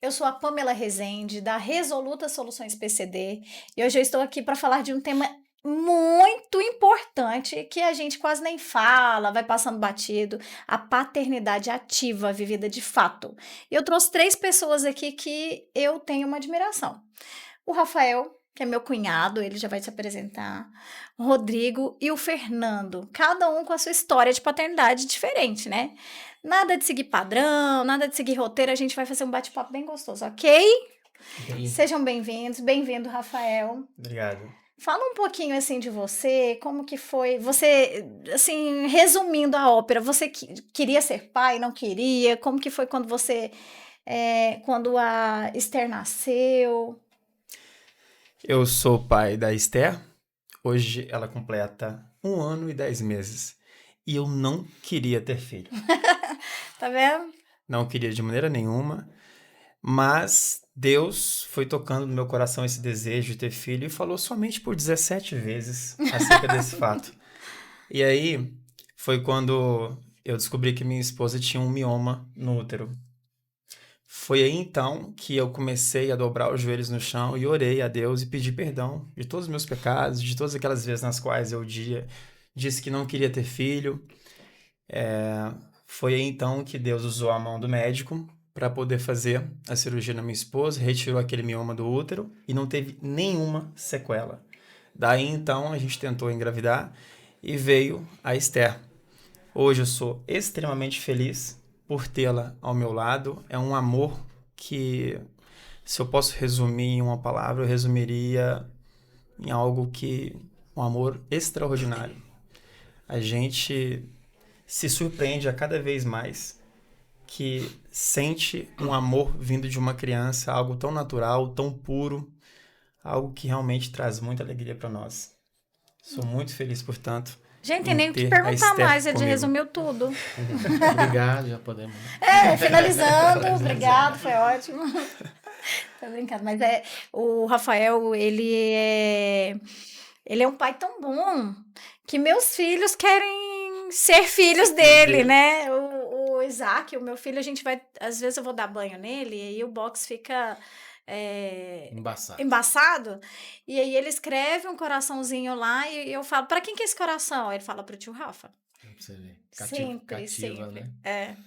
Eu sou a Pamela Rezende, da Resoluta Soluções PCD, e hoje eu estou aqui para falar de um tema muito importante que a gente quase nem fala, vai passando batido, a paternidade ativa, vivida de fato. E eu trouxe 3 pessoas aqui que eu tenho uma admiração. O Rafael, que é meu cunhado, ele já vai se apresentar, o Rodrigo e o Fernando, cada um com a sua história de paternidade diferente, né? Nada de seguir padrão, nada de seguir roteiro, a gente vai fazer um bate-papo bem gostoso, ok? Sejam bem-vindos, bem-vindo, Rafael. Obrigado. Fala um pouquinho, assim, de você, como que foi, você, assim, resumindo a ópera, você queria ser pai, não queria? Como que foi quando quando a Esther nasceu? Eu sou pai da Esther. Hoje ela completa 1 ano e 10 meses. E eu não queria ter filho. Tá vendo? Não queria de maneira nenhuma. Mas Deus foi tocando no meu coração esse desejo de ter filho e falou somente por 17 vezes acerca desse fato. E aí foi quando eu descobri que minha esposa tinha um mioma no útero. Foi aí então que eu comecei a dobrar os joelhos no chão e orei a Deus e pedi perdão de todos os meus pecados, de todas aquelas vezes nas quais eu disse que não queria ter filho. Foi aí então que Deus usou a mão do médico para poder fazer a cirurgia na minha esposa, retirou aquele mioma do útero e não teve nenhuma sequela. Daí então a gente tentou engravidar e veio a Esther. Hoje eu sou extremamente feliz por tê-la ao meu lado. É um amor que, se eu posso resumir em uma palavra, eu resumiria em algo que... um amor extraordinário. A gente se surpreende a cada vez mais que sente um amor vindo de uma criança, algo tão natural, tão puro, algo que realmente traz muita alegria para nós. Sou muito feliz, portanto, Gente, tem nem o que ter a perguntar Esther mais, ele já comigo. resumiu tudo. Obrigado, já podemos. Finalizando, obrigado, foi ótimo. Tô brincando, mas o Rafael, ele é um pai tão bom que meus filhos querem ser filhos dele, né? O Isaac, o meu filho, às vezes eu vou dar banho nele e aí o box fica embaçado, e aí ele escreve um coraçãozinho lá e eu falo, pra quem que é esse coração? Aí ele fala pro tio Rafa. Pra você ver. Sempre. Né?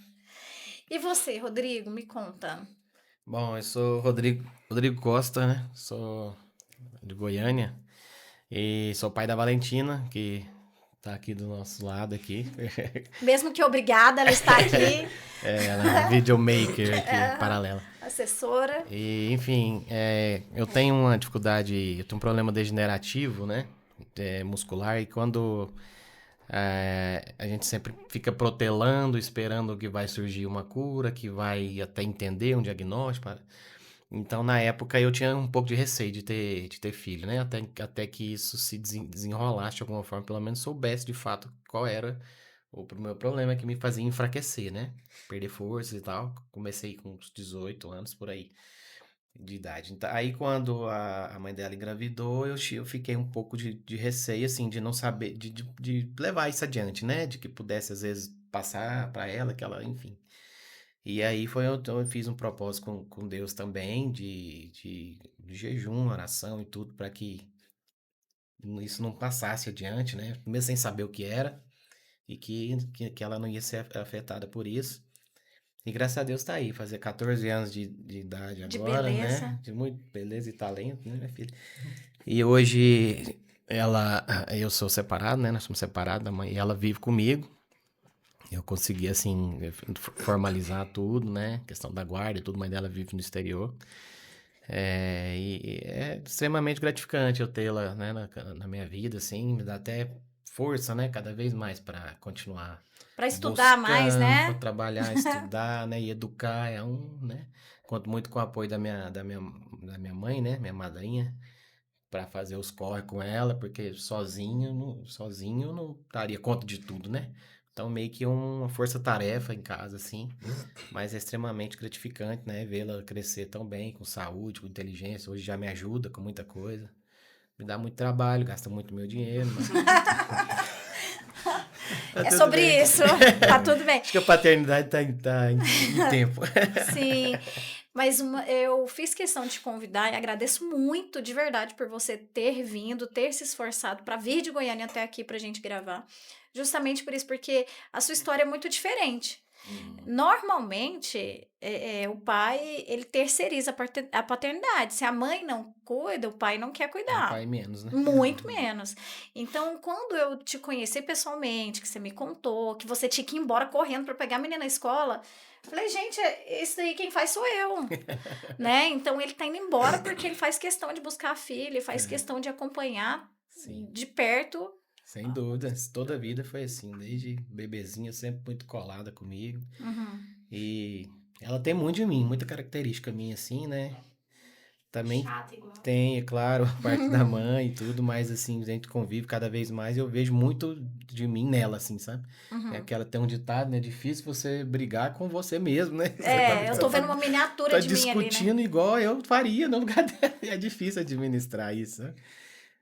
E você, Rodrigo, me conta. Bom, eu sou Rodrigo Costa, né? Sou de Goiânia e sou pai da Valentina, que tá aqui do nosso lado aqui. Mesmo que obrigada, ela está aqui. Ela é videomaker aqui, paralela. Assessora. E, enfim, eu tenho uma dificuldade, eu tenho um problema degenerativo, né? Muscular, e quando a gente sempre fica protelando, esperando que vai surgir uma cura, que vai até entender um diagnóstico. Então, na época, eu tinha um pouco de receio de ter filho, né? Até que isso se desenrolasse de alguma forma, pelo menos soubesse de fato qual era o meu problema que me fazia enfraquecer, né? Perder forças e tal. Comecei com uns 18 anos, por aí, de idade. Então, aí, quando a mãe dela engravidou, eu fiquei um pouco de receio, assim, de não saber, de levar isso adiante, né? De que pudesse, às vezes, passar para ela, que ela, enfim. E aí eu fiz um propósito com Deus também, de jejum, oração e tudo, para que isso não passasse adiante, né? Mesmo sem saber o que era, e que ela não ia ser afetada por isso. E graças a Deus tá aí, fazer 14 anos de idade agora, De beleza. né? De muito beleza e talento, né, minha filha? E hoje eu sou separado, né? Nós somos separados, e ela vive comigo. Eu consegui, assim, formalizar tudo, né? Questão da guarda e tudo, mãe dela vive no exterior. E é extremamente gratificante eu tê-la, né, na minha vida, assim, me dá até força, né? Cada vez mais para continuar. Para estudar mais, né? Para trabalhar, estudar, né? E educar, né? Conto muito com o apoio da minha mãe, né? Minha madrinha, para fazer os corre com ela, porque sozinho não daria conta de tudo, né? Então, meio que uma força-tarefa em casa, assim, mas é extremamente gratificante, né? Vê-la crescer tão bem, com saúde, com inteligência. Hoje já me ajuda com muita coisa. Me dá muito trabalho, gasta muito meu dinheiro, mas... É sobre isso, tá tudo bem. Acho que a paternidade tá em tempo. Sim, Mas eu fiz questão de te convidar e agradeço muito, de verdade, por você ter vindo, ter se esforçado para vir de Goiânia até aqui pra gente gravar. Justamente por isso, porque a sua história é muito diferente. Uhum. Normalmente, o pai, ele terceiriza a paternidade. Se a mãe não cuida, o pai não quer O cuidar. pai menos, né? Muito menos. Então, quando eu te conheci pessoalmente, que você me contou, que você tinha que ir embora correndo para pegar a menina na escola, eu falei, gente, isso daí quem faz sou eu, né? Então, ele tá indo embora porque ele faz questão de buscar a filha, ele faz questão de acompanhar Sim, de perto. sem dúvida. Toda a vida foi assim, desde bebezinha, sempre muito colada comigo. Uhum. E ela tem muito de mim, muita característica minha, assim, né? Também Chata igual. tem, é claro, a parte da mãe e tudo, mas assim, a gente convive cada vez mais e eu vejo muito de mim nela, assim, sabe? É Uhum. aquela tem um ditado, né? É difícil você brigar com você mesmo, né? Eu tô vendo uma miniatura Tá de mim ali, né? discutindo igual eu faria no lugar dela. É difícil administrar isso, né?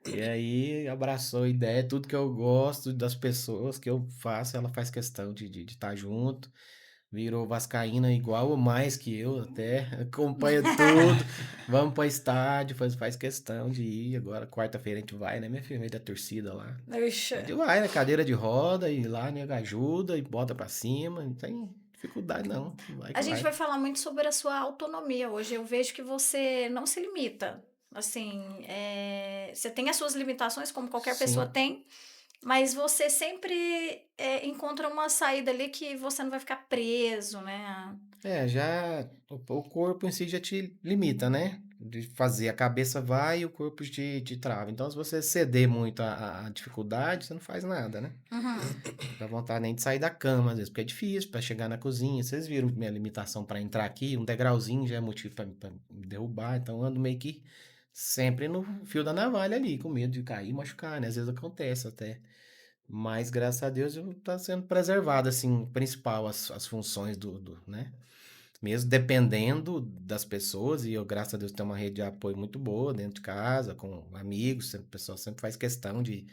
E aí abraçou a ideia, tudo que eu gosto das pessoas que eu faço, ela faz questão de estar junto. Virou vascaína igual ou mais que eu até. Acompanha tudo. Vamos para estádio, faz questão de ir. Agora, quarta-feira a gente vai, né, minha filha? Meio da torcida lá. A Ixi. gente vai, né? Cadeira de roda, e lá, né? Ajuda e bota pra cima. Não tem dificuldade, não. Vai A que gente vai. vai falar muito sobre a sua autonomia hoje. Eu vejo que você não se limita. Assim, você tem as suas limitações, como qualquer pessoa Sim. tem, mas você sempre encontra uma saída ali que você não vai ficar preso, né? É, já o corpo em si já te limita, né? De fazer, a cabeça vai e o corpo te trava. Então, se você ceder muito à dificuldade, você não faz nada, né? Uhum. Não dá vontade nem de sair da cama, às vezes, porque é difícil para chegar na cozinha. Vocês viram minha limitação para entrar aqui, um degrauzinho já é motivo para me derrubar. Então, eu ando meio que sempre no fio da navalha ali, com medo de cair e machucar, né? Às vezes acontece até. Mas, graças a Deus, eu tá sendo preservado, assim, principal, as funções né? Mesmo dependendo das pessoas, e eu, graças a Deus, tenho uma rede de apoio muito boa dentro de casa, com amigos, o pessoal sempre faz questão de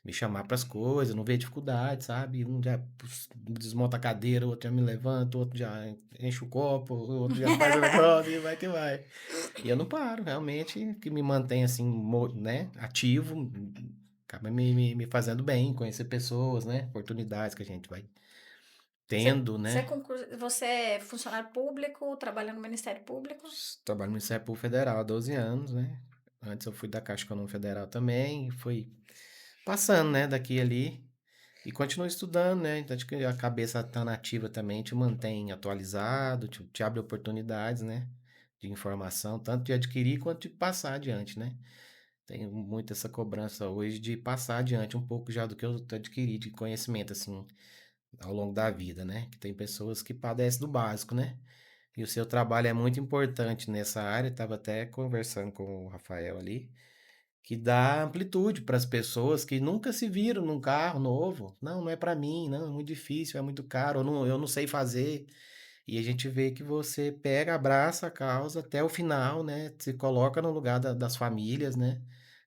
me chamar para as coisas, não vê dificuldade, sabe? Um já desmonta a cadeira, o outro já me levanta, o outro já enche o copo, o outro já faz o negócio e vai que vai. E eu não paro, realmente, que me mantém assim, né, ativo, acaba me fazendo bem, conhecer pessoas, né, oportunidades que a gente vai tendo, né. Você é funcionário público, trabalha no Ministério Público? Trabalho no Ministério Público Federal há 12 anos, né. Antes eu fui da Caixa Econômica Federal também, e fui passando, né, daqui e ali, e continuo estudando, né, então acho que a cabeça estando ativa também te mantém atualizado, te abre oportunidades, né, de informação, tanto de adquirir quanto de passar adiante, né. Tenho muito essa cobrança hoje de passar adiante um pouco já do que eu adquiri de conhecimento, assim, ao longo da vida, né, que tem pessoas que padecem do básico, né. E o seu trabalho é muito importante nessa área, estava até conversando com o Rafael ali, que dá amplitude para as pessoas que nunca se viram num carro novo. Não, não é para mim, não, é muito difícil, é muito caro, eu não sei fazer. E a gente vê que você pega, abraça a causa até o final, né? Se coloca no lugar das famílias, né?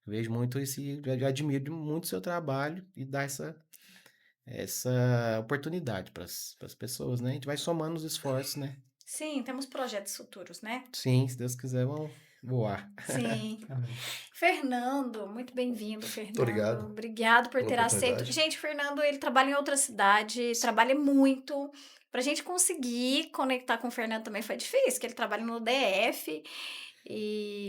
Vejo muito isso e eu admiro muito o seu trabalho e dá essa oportunidade para as pessoas, né? A gente vai somando os esforços, né? Sim, temos projetos futuros, né? Sim, se Deus quiser, vão voar. Sim. Amém. Fernando, muito bem-vindo, Muito Fernando. obrigado Obrigado por pela ter aceito. oportunidade. Gente, Fernando, ele trabalha em outra cidade, trabalha muito. Pra gente conseguir conectar com o Fernando também foi difícil, que ele trabalha no DF,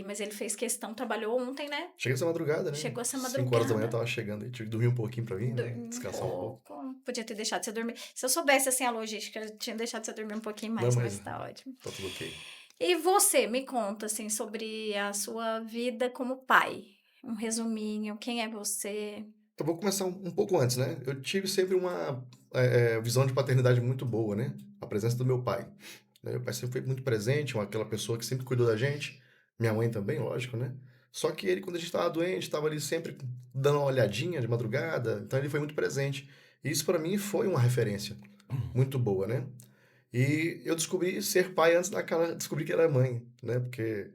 mas ele fez questão, trabalhou ontem, né? Cheguei essa madrugada, né? Chegou essa 5 horas da manhã eu madrugada. tava chegando aí. Tive que dormir um pouquinho pra mim, né? Dormi um Descansar um pouco. pouco. Podia ter deixado você dormir. Se eu soubesse assim a logística, eu tinha deixado você dormir um pouquinho Não, mais, mas mas tá ótimo. tá tudo ok. E você, me conta assim sobre a sua vida como pai. Um resuminho, quem é você? Então vou começar um pouco antes, né? Eu tive sempre uma visão de paternidade muito boa, né? A presença do meu pai. Né? Meu pai sempre foi muito presente, aquela pessoa que sempre cuidou da gente. Minha mãe também, lógico, né? Só que ele, quando a gente estava doente, estava ali sempre dando uma olhadinha de madrugada. Então ele foi muito presente. E isso para mim foi uma referência muito boa, né? E eu descobri ser pai antes daquela descobrir que era mãe, né? Porque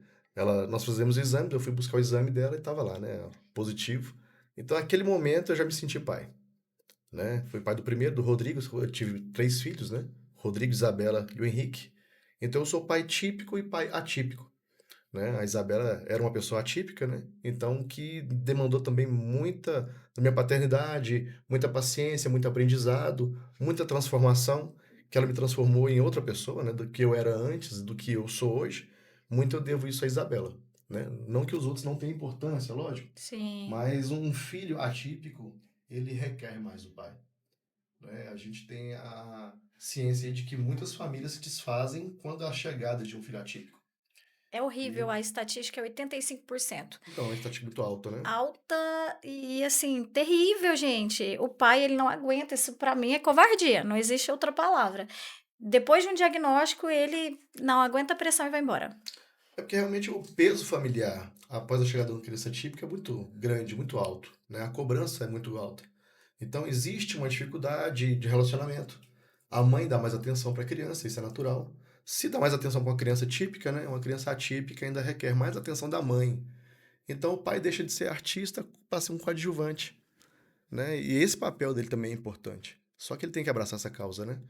nós fizemos o exame, eu fui buscar o exame dela e estava lá, né? Positivo. Então, naquele momento, eu já me senti pai, né? Fui pai do primeiro, do Rodrigo. Eu tive 3 filhos, né? Rodrigo, Isabela e o Henrique. Então eu sou pai típico e pai atípico, né? A Isabela era uma pessoa atípica, né? Então que demandou também muita da minha paternidade, muita paciência, muito aprendizado, muita transformação, que ela me transformou em outra pessoa, né? Do que eu era antes, do que eu sou hoje. Muito eu devo isso à Isabela, né? Não que os outros não tenham importância, lógico, Sim. mas um filho atípico, ele requer mais do pai, né? A gente tem a ciência de que muitas famílias se desfazem quando há a chegada de um filho atípico. É horrível, E, a estatística é 85%. então, a estatística muito alta, né? Alta e, assim, terrível, gente. O pai, ele não aguenta, isso pra mim é covardia, não existe outra palavra. Depois de um diagnóstico, ele não aguenta a pressão e vai embora. É porque realmente o peso familiar após a chegada de uma criança típica é muito grande, muito alto, né? A cobrança é muito alta. Então existe uma dificuldade de relacionamento. A mãe dá mais atenção para a criança, isso é natural. Se dá mais atenção para uma criança típica, né? Uma criança atípica ainda requer mais atenção da mãe. Então o pai deixa de ser artista para ser um coadjuvante, né? E esse papel dele também é importante. Só que ele tem que abraçar essa causa, né?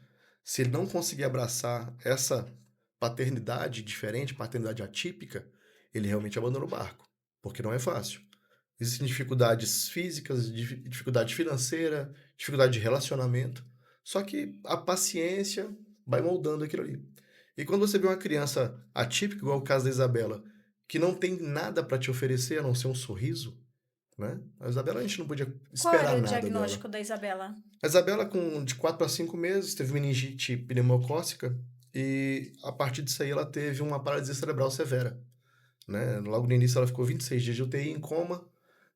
Se ele não conseguir abraçar essa paternidade diferente, paternidade atípica, ele realmente abandona o barco, porque não é fácil. Existem dificuldades físicas, dificuldade financeira, dificuldade de relacionamento. Só que a paciência vai moldando aquilo ali. E quando você vê uma criança atípica, igual o caso da Isabela, que não tem nada para te oferecer a não ser um sorriso, né? A Isabela a gente não podia Qual era esperar o nada dela. diagnóstico da Isabela? A Isabela, com de 4 a 5 meses, teve meningite pneumocócica e a partir disso aí ela teve uma paralisia cerebral severa, né? Logo no início ela ficou 26 dias de UTI em coma,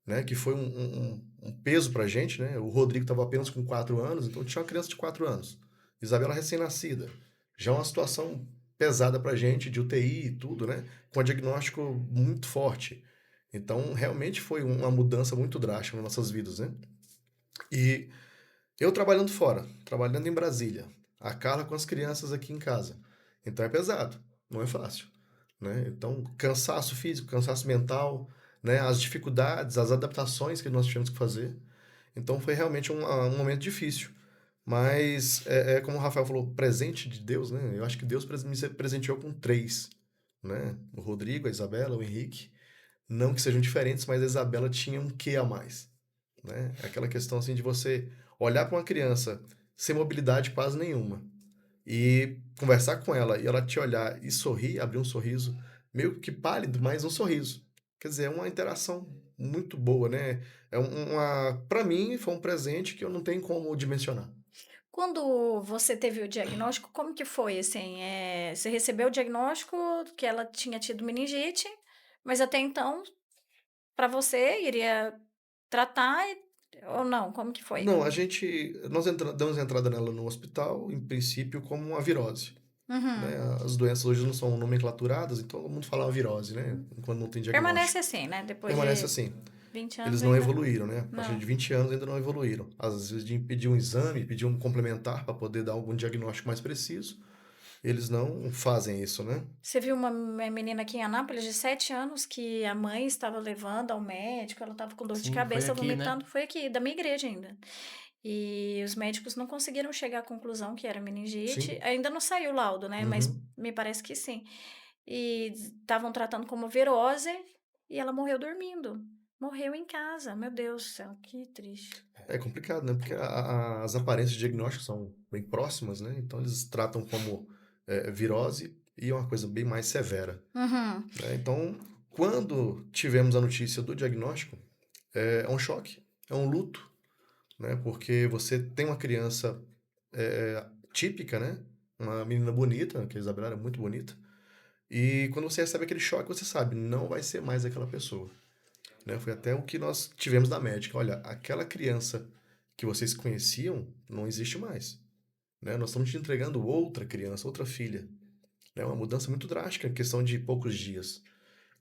né? Que foi um peso pra gente, né? O Rodrigo estava apenas com 4 anos, então tinha uma criança de 4 anos. Isabela recém-nascida. Já é uma situação pesada pra gente, de UTI e tudo, né? Com um diagnóstico muito forte. Então, realmente foi uma mudança muito drástica nas nossas vidas, né? E eu trabalhando fora, trabalhando em Brasília, a Carla com as crianças aqui em casa. Então é pesado, não é fácil, né? Então, cansaço físico, cansaço mental, né? As dificuldades, as adaptações que nós tivemos que fazer. Então foi realmente um momento difícil. Mas é como o Rafael falou, presente de Deus, né? Eu acho que Deus me presenteou com três, né? O Rodrigo, a Isabela, o Henrique. Não que sejam diferentes, mas a Isabela tinha um quê a mais, né? É aquela questão assim de você olhar para uma criança sem mobilidade quase nenhuma e conversar com ela e ela te olhar e sorrir, abrir um sorriso, meio que pálido, mas um sorriso. Quer dizer, é uma interação muito boa, né? Para mim foi um presente que eu não tenho como dimensionar. Quando você teve o diagnóstico, como que foi, assim? Você recebeu o diagnóstico que ela tinha tido meningite, mas até então, para você, iria tratar ou não? Como que foi? Não, nós damos entrada nela no hospital, em princípio, como uma virose, né? Uhum. As doenças hoje não são nomenclaturadas, então todo mundo fala uma virose, né? Quando não tem Permanece diagnóstico. assim, né? Depois Permanece de assim. 20 Eles anos não ainda? evoluíram, né? A partir Não. de 20 anos ainda não evoluíram. Às vezes de pedir um exame, pedir um complementar para poder dar algum diagnóstico mais preciso, eles não fazem isso, né? Você viu uma menina aqui em Anápolis de 7 anos que a mãe estava levando ao médico, ela estava com dor de Sim, foi cabeça, aqui, né? vomitando, foi aqui, da minha igreja ainda. E os médicos não conseguiram chegar à conclusão que era meningite. Sim. Ainda não saiu o laudo, né? Mas Uhum. me parece que sim. E estavam tratando como virose e ela morreu dormindo. Morreu em casa. Meu Deus do céu, que triste. É complicado, né? Porque as aparências de diagnóstico são bem próximas, né? Então eles tratam como virose e é uma coisa bem mais severa, Uhum. né? Então, quando tivemos a notícia do diagnóstico, é um choque, é um luto, né? Porque você tem uma criança típica, né? Uma menina bonita, que a Isabela era muito bonita. E quando você recebe aquele choque, você sabe, não vai ser mais aquela pessoa, né? Foi até o que nós tivemos da médica. Olha, aquela criança que vocês conheciam não existe mais, né? Nós estamos te entregando outra criança, outra filha, né? Uma mudança muito drástica, em questão de poucos dias,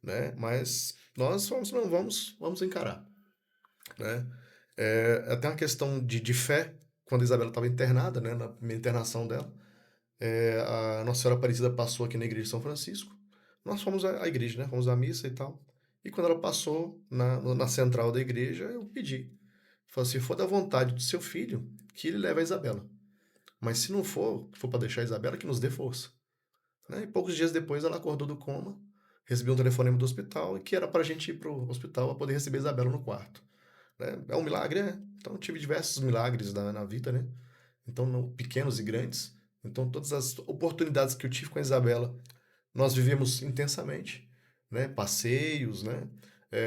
né? Mas nós vamos, não, vamos encarar, né? Até uma questão de fé, quando a Isabela estava internada, né? Na primeira internação dela, a Nossa Senhora Aparecida passou aqui na igreja de São Francisco. Nós fomos à igreja, né? Fomos à missa e tal. E quando ela passou na central da igreja, eu pedi. Falei, se for da vontade do seu filho, que ele leve a Isabela. Mas se não for, for para deixar a Isabela, que nos dê força. né? E poucos dias depois ela acordou do coma, recebeu um telefonema do hospital e que era para a gente ir para o hospital para poder receber a Isabela no quarto. Né? É um milagre, é. Então eu tive diversos milagres na vida, né? Então, pequenos e grandes. Então, todas as oportunidades que eu tive com a Isabela, nós vivemos intensamente, né? Passeios, né?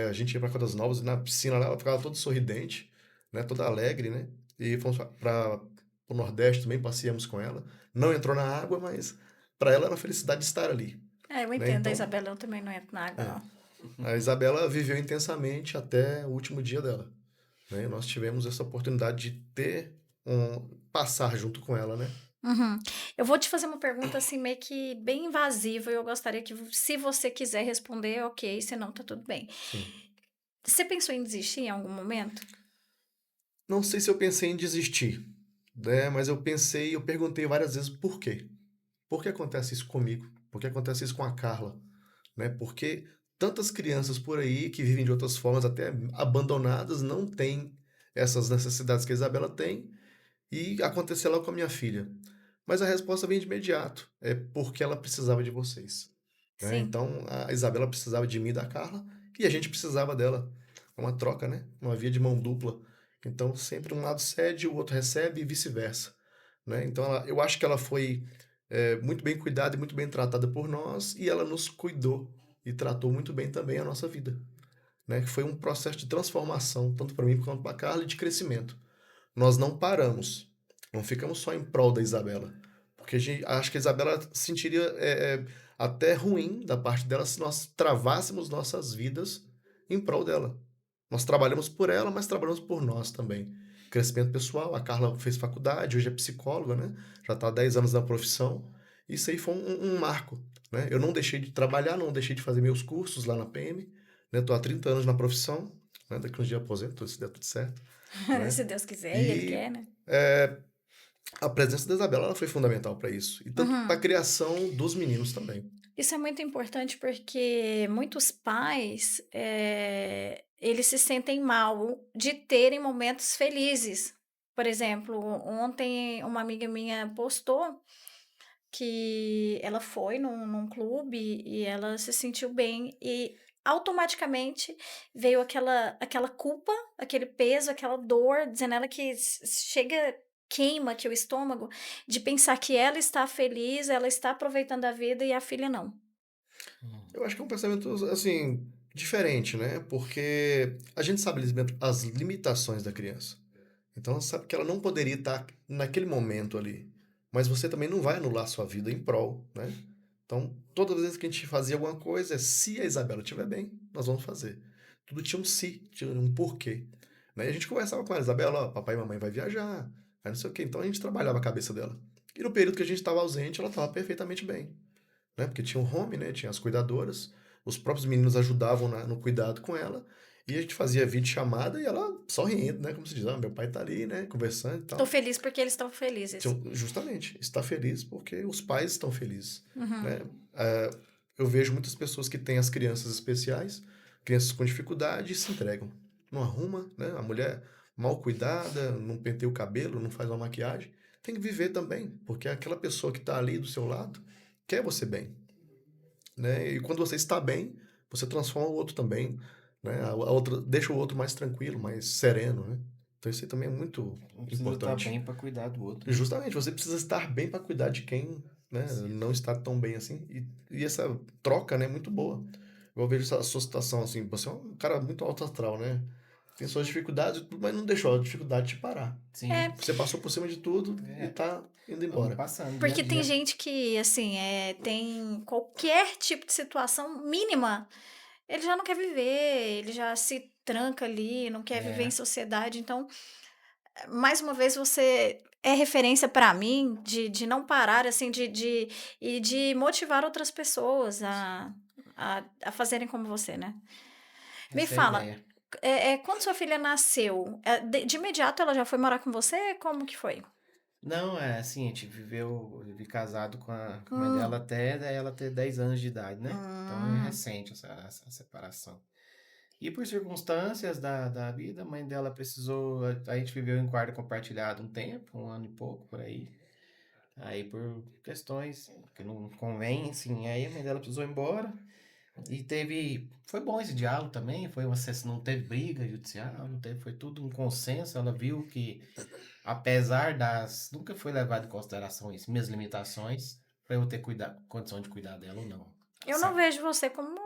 A gente ia para Caldas Novas, na piscina lá, ela ficava toda sorridente, né? Toda alegre, né? E fomos para o Nordeste também, passeamos com ela. Não entrou na água, mas para ela era uma felicidade de estar ali, Eu né? entendo, a Então, Isabela, eu também não entro na água, é, não. a Isabela viveu intensamente até o último dia dela, né? Nós tivemos essa oportunidade de passar junto com ela, né? Uhum. Eu vou te fazer uma pergunta assim meio que bem invasiva e eu gostaria que, se você quiser responder, ok, se não, tá tudo bem. Sim. Você pensou em desistir em algum momento? Não sei se eu pensei em desistir, né? Mas eu perguntei várias vezes por quê. Por que acontece isso comigo? Por que acontece isso com a Carla? Né? Porque tantas crianças por aí que vivem de outras formas, até abandonadas, não têm essas necessidades que a Isabela tem e aconteceu lá com a minha filha. Mas a resposta vem de imediato. É porque ela precisava de vocês. Né? Sim. Então a Isabela precisava de mim e da Carla e a gente precisava dela. Uma troca, né? Uma via de mão dupla. Então sempre um lado cede, o outro recebe e vice-versa. Né? Então eu acho que ela foi muito bem cuidada e muito bem tratada por nós e ela nos cuidou e tratou muito bem também a nossa vida. Né? Que foi um processo de transformação, tanto para mim quanto para a Carla, e de crescimento. Nós não paramos, não ficamos só em prol da Isabela. Porque acho que a Isabela sentiria até ruim da parte dela se nós travássemos nossas vidas em prol dela. Nós trabalhamos por ela, mas trabalhamos por nós também. Crescimento pessoal, a Carla fez faculdade, hoje é psicóloga, né? Já está há 10 anos na profissão. Isso aí foi um marco. Né? Eu não deixei de trabalhar, não deixei de fazer meus cursos lá na PM. Estou há 30 anos na profissão, né? Daqui uns dias aposento, se der tudo certo. Né? Se Deus quiser e Ele E quer, né? a presença da Isabela ela foi fundamental para isso. E tanto para a Uhum. criação dos meninos também. Isso é muito importante porque muitos pais, eles se sentem mal de terem momentos felizes. Por exemplo, ontem uma amiga minha postou que ela foi num clube e ela se sentiu bem e automaticamente veio aquela culpa, aquele peso, aquela dor, dizendo ela que chega, queima aqui o estômago de pensar que ela está feliz, ela está aproveitando a vida e a filha não. Eu acho que é um pensamento, assim, diferente, né? Porque a gente sabe as limitações da criança. Então, sabe que ela não poderia estar naquele momento ali. Mas você também não vai anular sua vida em prol, né? Então, todas as vezes que a gente fazia alguma coisa, se a Isabela estiver bem, nós vamos fazer. Tudo tinha um se, tinha um porquê. Né? E a gente conversava com ela, Isabela, ó, papai e mamãe vai viajar, aí não sei o quê. Então a gente trabalhava a cabeça dela. E no período que a gente estava ausente, ela estava perfeitamente bem. Né? Porque tinha um home, né? Tinha as cuidadoras, os próprios meninos ajudavam no cuidado com ela, e a gente fazia videochamada e ela sorrindo, né? Como se diz, meu pai tá ali, né? Conversando e Tô tal. feliz porque eles estão felizes. Justamente, está feliz porque os pais estão felizes. Uhum. Né? Eu vejo muitas pessoas que têm as crianças especiais, crianças com dificuldade, e se entregam. Não arruma, né? A mulher mal cuidada, não penteia o cabelo, não faz uma maquiagem. Tem que viver também, porque aquela pessoa que está ali do seu lado quer você bem. Né? E quando você está bem, você transforma o outro também. Né? A outra deixa o outro mais tranquilo, mais sereno. Né? Então isso aí também é muito Não precisa estar importante. bem para cuidar do outro. Justamente, você precisa estar bem para cuidar de quem, né, não está tão bem assim. E essa troca, né, é muito boa. Eu vejo a sua situação assim, você é um cara muito alto astral, né? Tem suas dificuldades, mas não deixou a dificuldade te parar. Sim. É, Você passou por cima de tudo e tá indo Vamos embora. passando. porque dia a tem dia. gente que, assim, tem qualquer tipo de situação mínima, ele já não quer viver, ele já se tranca ali, não quer viver em sociedade. Então, mais uma vez, você é referência para mim de não parar, assim, e de motivar outras pessoas a fazerem como você, né? Me Essa é a fala, ideia. quando sua filha nasceu, de imediato ela já foi morar com você? Como que foi? Não, é assim, a gente vivi casado com com a mãe Hum, dela até daí ela ter 10 anos de idade, né? Então é hum, recente essa separação. E por circunstâncias da vida, a mãe dela precisou. A gente viveu em quarto compartilhado um tempo, um ano e pouco por aí. Aí por questões que não convém, assim, aí a mãe dela precisou ir embora. E foi bom esse diálogo também, foi uma sessão, não teve briga judicial, não teve, foi tudo um consenso, ela viu que apesar nunca foi levado em consideração isso, minhas limitações, para eu ter condição de cuidar dela ou não. Eu não Sabe? vejo você como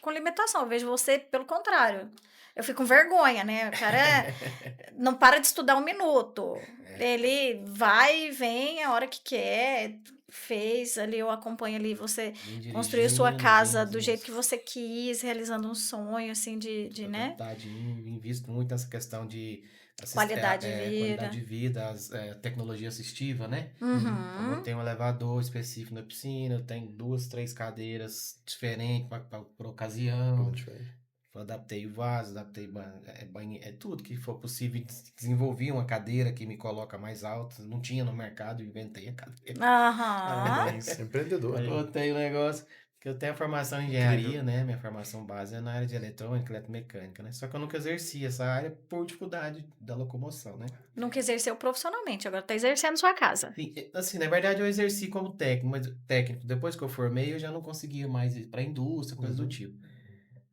com limitação, eu vejo você pelo contrário. Eu fico com vergonha, né? O cara não para de estudar um minuto. Ele vai e vem a hora que quer. Fez ali, eu acompanho ali, você Vim construiu sua dirigindo, casa do jeito que você quis, realizando um sonho, assim, de né? invisto muito nessa questão de Qualidade de qualidade vida. de vida, tecnologia assistiva, né? Então, eu Uhum. tenho um elevador específico na piscina, eu tenho 2, 3 cadeiras diferentes por ocasião. Tudo diferente. Eu adaptei o vaso, adaptei tudo que for possível. Desenvolvi uma cadeira que me coloca mais alto. Não tinha no mercado, inventei a cadeira. Aham. Parabéns. Empreendedor, né? Botei o negócio. Que eu tenho a formação em engenharia, né? Minha formação base é na área de eletrônica, eletromecânica, né? Só que eu nunca exerci essa área por dificuldade da locomoção, né? Nunca exerceu profissionalmente, agora tá exercendo sua casa. Assim, na verdade eu exerci como técnico, mas depois que eu formei eu já não conseguia mais ir para a indústria, coisa do tipo.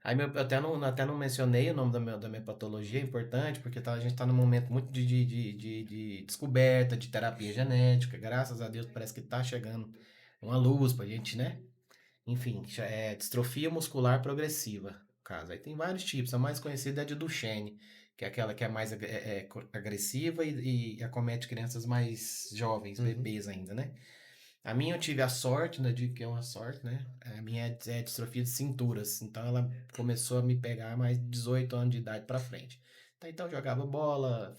Aí eu até não mencionei o nome da minha patologia, é importante, porque a gente está num momento muito de descoberta, de terapia genética. Graças a Deus parece que está chegando uma luz pra gente, né? Enfim, já é distrofia muscular progressiva, no caso. Aí tem vários tipos, a mais conhecida é a de Duchenne, que é aquela que é mais agressiva e acomete crianças mais jovens, bebês ainda, né? A minha eu tive a sorte, né? Digo que é uma sorte, né? A minha é distrofia de cinturas. Então ela começou a me pegar mais de 18 anos de idade pra frente. Então eu jogava bola,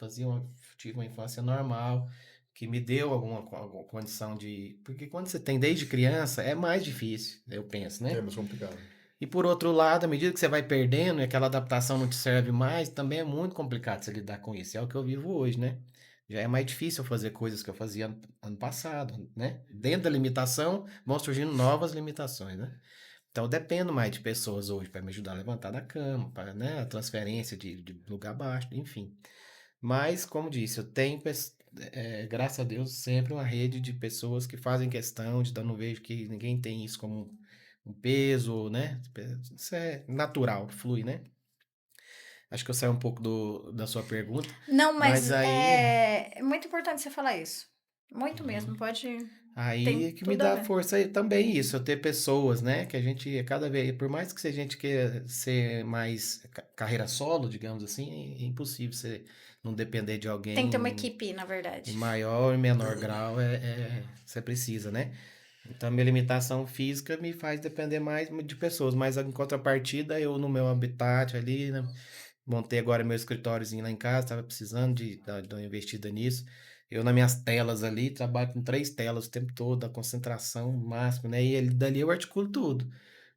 tive uma infância normal, que me deu alguma condição de. Porque quando você tem desde criança, é mais difícil, eu penso, É né? mais complicado. E por outro lado, à medida que você vai perdendo e aquela adaptação não te serve mais, também é muito complicado você lidar com isso. É o que eu vivo hoje, né? Já é mais difícil eu fazer coisas que eu fazia ano passado, né? Dentro da limitação, vão surgindo novas limitações, né? Então eu dependo mais de pessoas hoje para me ajudar a levantar da cama, para, né, a transferência de lugar baixo, enfim. Mas, como disse, eu tenho, graças a Deus, sempre uma rede de pessoas que fazem questão de, não vejo que ninguém tem isso como um peso, né? Isso é natural, flui, né? Acho que eu saí um pouco da sua pergunta, Não, mas mas aí, é muito importante você falar isso. Muito mesmo, pode. Tem que me tudo a dá ver. força aí também isso, eu ter pessoas, né? Que a gente, cada vez, por mais que a gente queira ser mais carreira solo, digamos assim, é impossível você não depender de Tem que ter uma alguém. equipe, na Em verdade. maior e menor grau você precisa, né? Então, minha limitação física me faz depender mais de pessoas, mas em contrapartida, eu no meu habitat ali, né, montei agora meu escritóriozinho lá em casa, estava precisando de uma investida nisso. Eu nas minhas telas ali, trabalho com 3 telas o tempo todo, a concentração máxima, né? Dali eu articulo tudo.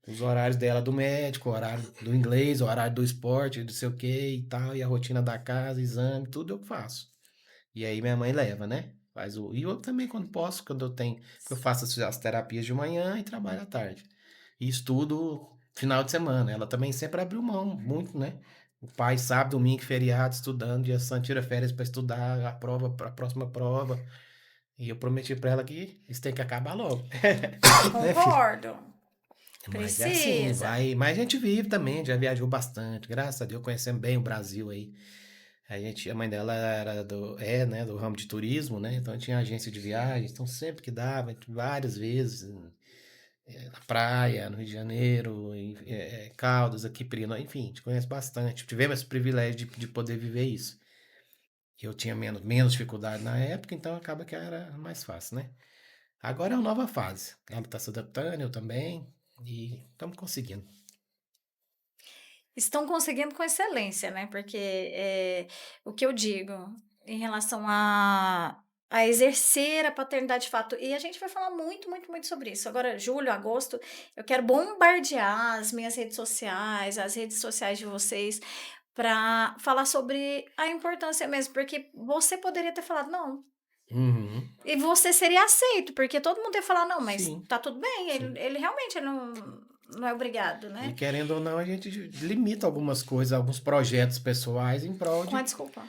Os horários dela do médico, o horário do inglês, o horário do esporte, não sei o que e tal, e a rotina da casa, exame, tudo eu faço. E aí minha mãe leva, né? E eu também quando posso, quando eu tenho, porque eu faço as terapias de manhã e trabalho à tarde. E estudo final de semana. Ela também sempre abriu mão, muito, né? O pai sábado, domingo, feriado, estudando, dia santo, tira férias para estudar a próxima prova. E eu prometi para ela que isso tem que acabar logo, né, filho? Concordo. Mas é assim, Precisa. vai. Mas a gente vive também, já viajou bastante. Graças a Deus, conhecemos bem o Brasil aí. A mãe dela era né, do ramo de turismo, né? Então tinha agência de viagens, então sempre que dava, várias vezes, na praia, no Rio de Janeiro, Caldas, aqui, Prino, enfim, a gente conhece bastante. Tivemos esse privilégio de poder viver isso. Eu tinha menos dificuldade na época, então acaba que era mais fácil, né? Agora é uma nova fase. Ela está se adaptando, eu também, e estamos conseguindo. Estão conseguindo com excelência, né? Porque o que eu digo em relação a exercer a paternidade de fato, e a gente vai falar muito, muito, muito sobre isso. Agora, julho, agosto, eu quero bombardear as minhas redes sociais, as redes sociais de vocês, para falar sobre a importância mesmo, porque você poderia ter falado não. Uhum. E você seria aceito, porque todo mundo ia falar, não, mas Sim. tá tudo bem, Sim. ele realmente não é obrigado, E né? querendo ou não, a gente limita algumas coisas, alguns projetos pessoais em prol Com a de desculpa.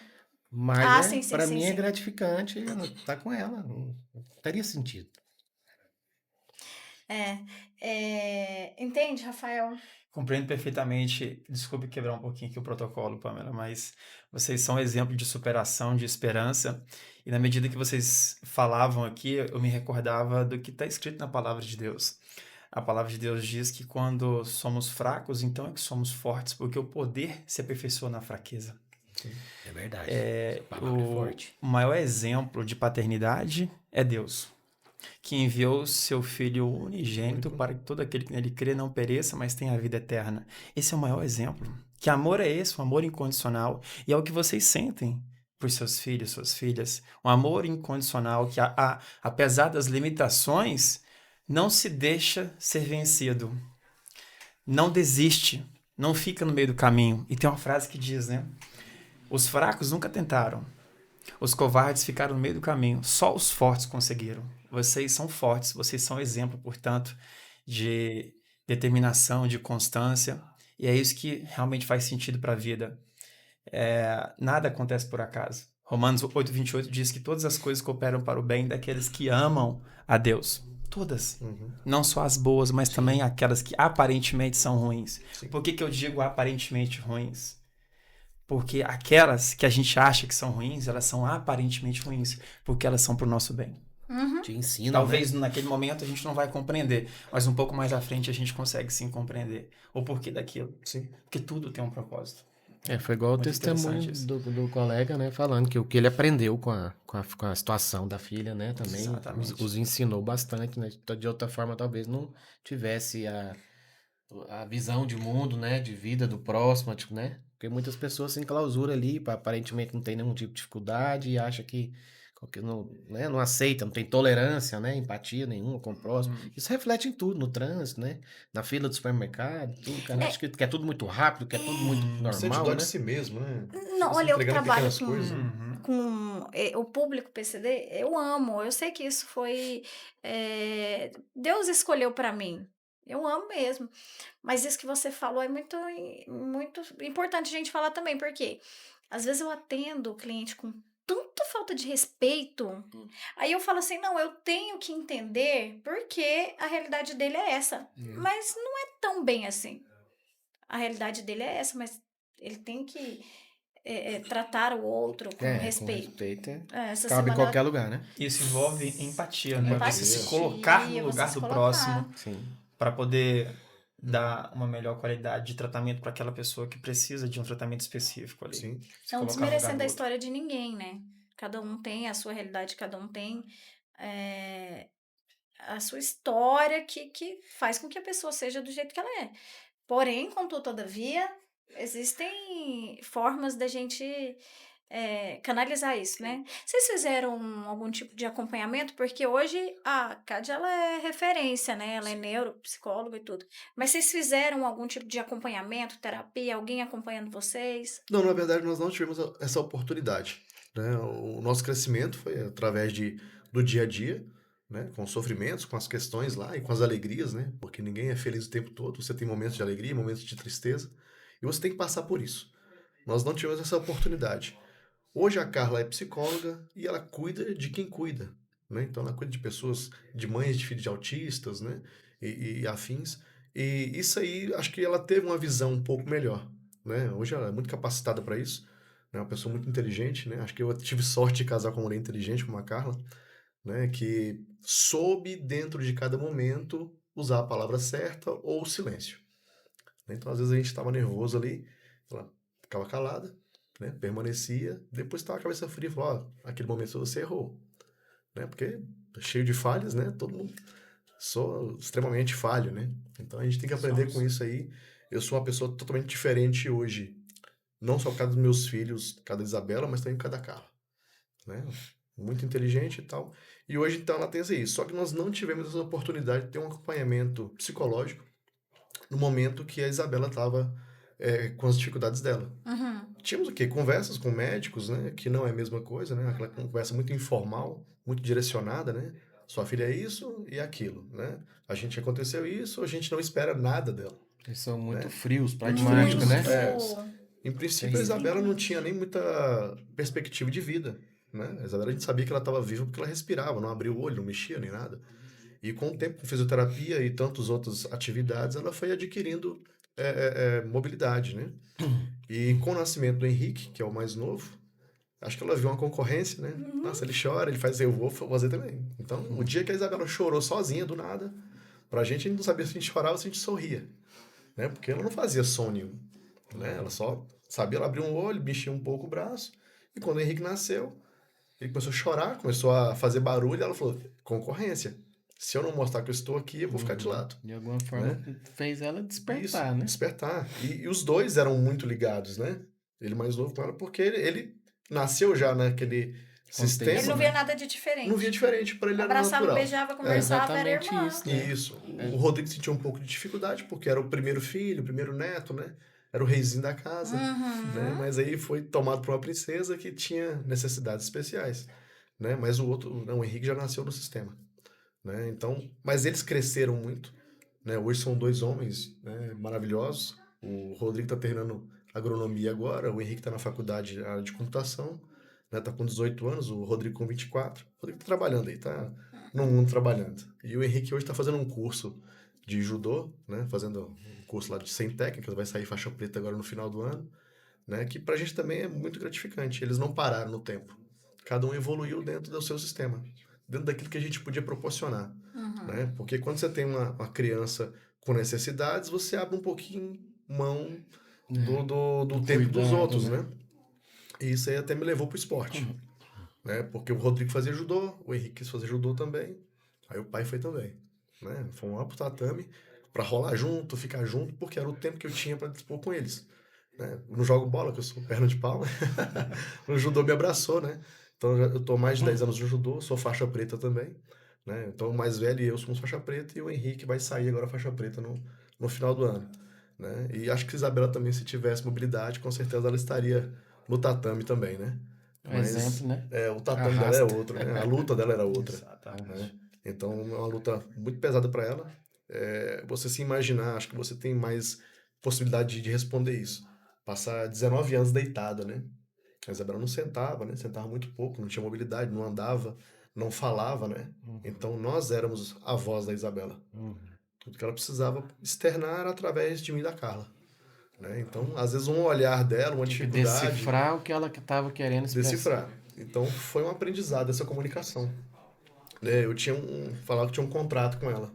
Mas sim, sim, para sim, mim é sim. gratificante estar com ela. Não teria sentido. Entende, Rafael? Compreendo perfeitamente. Desculpe quebrar um pouquinho aqui o protocolo, Pamela, mas vocês são exemplo de superação, de esperança. E na medida que vocês falavam aqui, eu me recordava do que está escrito na palavra de Deus. A palavra de Deus diz que quando somos fracos, então é que somos fortes, porque o poder se aperfeiçoa na fraqueza. É verdade. Essa palavra é O forte. maior exemplo de paternidade é Deus, que enviou seu Filho unigênito Único. para que todo aquele que nele crê não pereça, mas tenha a vida eterna. Esse é o maior exemplo. Que amor é esse? Um amor incondicional. E é o que vocês sentem por seus filhos, suas filhas. Um amor incondicional que, apesar das limitações, não se deixa ser vencido. Não desiste. Não fica no meio do caminho. E tem uma frase que diz, né? Os fracos nunca tentaram. Os covardes ficaram no meio do caminho. Só os fortes conseguiram. Vocês são fortes, vocês são exemplo, portanto, de determinação, de constância. E é isso que realmente faz sentido para a vida. Nada acontece por acaso. Romanos 8:28 diz que todas as coisas cooperam para o bem daqueles que amam a Deus. Todas. Não só as boas, mas também aquelas que aparentemente são ruins. Sim. Por que eu digo aparentemente ruins? Porque aquelas que a gente acha que são ruins, elas são aparentemente ruins, porque elas são pro nosso bem. Te ensina, Talvez né? naquele momento a gente não vai compreender, mas um pouco mais à frente a gente consegue sim compreender o porquê daquilo. Sim. Porque tudo tem um propósito. Foi igual o Muito testemunho interessante isso. do colega, né? Falando que o que ele aprendeu com a situação da filha, né? Também Exatamente. os ensinou bastante, né? De outra forma, talvez não tivesse a visão de mundo, né? De vida do próximo, tipo, né? Porque muitas pessoas se enclausuram ali, aparentemente não tem nenhum tipo de dificuldade e acha que não, né, não aceita, não tem tolerância, né? Empatia nenhuma com o próximo. Isso reflete em tudo, no trânsito, né? Na fila do supermercado, tudo, cara. Acho que é tudo muito rápido, que é tudo muito Sente dó normal, de né? si mesmo, né? Não, Fica se olha, eu que entregando a trabalho pequenas coisas. com o público PCD, eu amo. Eu sei que isso foi. Deus escolheu para mim. Eu amo mesmo. Mas isso que você falou é muito importante a gente falar também, porque às vezes eu atendo o cliente com tanta falta de respeito. Aí eu falo assim: não, eu tenho que entender porque a realidade dele é essa. Mas não é tão bem assim. A realidade dele é essa, mas ele tem que tratar o outro com Com respeito. respeito, Essa cabe em semana qualquer lugar, né? Isso envolve empatia, né? Empatia. Você se colocar no você lugar se do colocar. próximo Sim. para poder dar uma melhor qualidade de tratamento para aquela pessoa que precisa de um tratamento específico ali. Sim. Se Não colocar no lugar desmerecendo do a outro. história de ninguém, né? Cada um tem a sua realidade, cada um tem a sua história que faz com que a pessoa seja do jeito que ela é. Porém, contudo, todavia, existem formas da gente canalizar isso, né? Vocês fizeram algum tipo de acompanhamento? Porque hoje a Cádia, ela é referência, né? Ela é neuropsicóloga e tudo. Mas vocês fizeram algum tipo de acompanhamento, terapia, alguém acompanhando vocês? Não, na verdade, nós não tivemos essa oportunidade, né? O nosso crescimento foi através do dia a dia, né? Com os sofrimentos, com as questões lá e com as alegrias, né? Porque ninguém é feliz o tempo todo. Você tem momentos de alegria, momentos de tristeza, e você tem que passar por isso. Nós não tivemos essa oportunidade. Hoje a Carla é psicóloga e ela cuida de quem cuida, né? Então ela cuida de pessoas, de mães de filhos de autistas, né? E afins. E isso aí, acho que ela teve uma visão um pouco melhor, né? Hoje ela é muito capacitada para isso, né? Uma pessoa muito inteligente, né? Acho que eu tive sorte de casar com uma mulher inteligente como a Carla, né? Que soube dentro de cada momento usar a palavra certa ou o silêncio. Então às vezes a gente estava nervoso ali, ela ficava calada, né? Permanecia, depois estava a cabeça fria e falou: ó, aquele momento você errou, né? Porque é cheio de falhas, né? Todo mundo sou extremamente falho, né? Então a gente tem que aprender com isso aí. Eu sou uma pessoa totalmente diferente hoje, não só por causa dos meus filhos, por causa da Isabela, mas também por causa da Carla, né? Muito inteligente e tal. E hoje então ela tem isso. Só que nós não tivemos essa oportunidade de ter um acompanhamento psicológico no momento que a Isabela estava com as dificuldades dela. Uhum. Tínhamos o quê? Conversas com médicos, né? Que não é a mesma coisa, né? Aquela conversa muito informal, muito direcionada, né? Sua filha é isso e aquilo, né? A gente aconteceu isso, a gente não espera nada dela. Eles são muito Né? frios, Muito pragmáticos, né? frios, Em princípio, a Isabela não tinha nem muita perspectiva de vida, né? A Isabela, a gente sabia que ela estava viva porque ela respirava, não abria o olho, não mexia nem nada. E com o tempo, com fisioterapia e tantas outras atividades, ela foi adquirindo mobilidade, né? E com o nascimento do Henrique, que é o mais novo, acho que ela viu uma concorrência, né? Nossa, ele chora, ele faz, eu vou fazer também. Então, o dia que a Isabela chorou sozinha, do nada, pra gente, a gente não sabia se a gente chorava ou se a gente sorria, né? Porque ela não fazia som nenhum, né? Ela só sabia, ela abrir um olho, mexia um pouco o braço, e quando o Henrique nasceu, ele começou a chorar, começou a fazer barulho, ela falou, concorrência. Se eu não mostrar que eu estou aqui, eu vou ficar de lado. De alguma forma, Né? fez ela Isso, despertar, né? despertar. E os dois eram muito ligados, né? Ele mais novo com ela, porque ele nasceu já naquele sistema. Ele não via nada de diferente. Não via diferente, para ele era Abraçava, natural. beijava, conversava, era exatamente irmã. isso, né? Isso. O Rodrigo sentia um pouco de dificuldade, porque era o primeiro filho, o primeiro neto, né? Era o reizinho da casa, né? Mas aí foi tomado por uma princesa que tinha necessidades especiais, né? Mas o outro, não, o Henrique já nasceu no sistema, né? Então, mas eles cresceram muito, né? Hoje são dois homens, né, maravilhosos. O Rodrigo está terminando agronomia agora, o Henrique está na faculdade de área de computação, né? Tá com 18 anos, o Rodrigo com 24. O Rodrigo tá trabalhando aí, tá no mundo trabalhando. E o Henrique hoje está fazendo um curso de judô, né? Fazendo um curso lá de 100 técnicas, vai sair faixa preta agora no final do ano, né? Que pra gente também é muito gratificante. Eles não pararam no tempo. Cada um evoluiu dentro do seu sistema, dentro daquilo que a gente podia proporcionar, né? Porque quando você tem uma criança com necessidades, você abre um pouquinho mão do tempo dos cuidado, outros, né? né? E isso aí até me levou pro esporte, né? Porque o Rodrigo fazia judô, o Henrique quis fazer judô também, aí o pai foi também, né? Fomos lá pro tatame pra rolar junto, ficar junto, porque era o tempo que eu tinha pra dispor com eles, né? Eu não jogo bola, que eu sou perna de pau, o judô me abraçou, né? Então eu tô mais de 10 anos no judô, sou faixa preta também, né? Então o mais velho e eu somos faixa preta e o Henrique vai sair agora faixa preta no final do ano, né? E acho que a Isabela também, se tivesse mobilidade, com certeza ela estaria no tatame também, né? Um exemplo, né? O tatame dela é Arrasta. outro, né? A luta dela era outra, Exatamente. né? Então é uma luta muito pesada para ela. Você se imaginar, acho que você tem mais possibilidade de responder isso. Passar 19 anos deitada, né? A Isabela não sentava, né? Sentava muito pouco, não tinha mobilidade, não andava, não falava, né? Então nós éramos a voz da Isabela. Tudo que ela precisava externar era através de mim e da Carla, né? Então, às vezes um olhar dela, uma dificuldade, Decifrar o que ela estava querendo expressar. decifrar. Então foi um aprendizado essa comunicação, né? Eu falava que tinha um contrato com ela.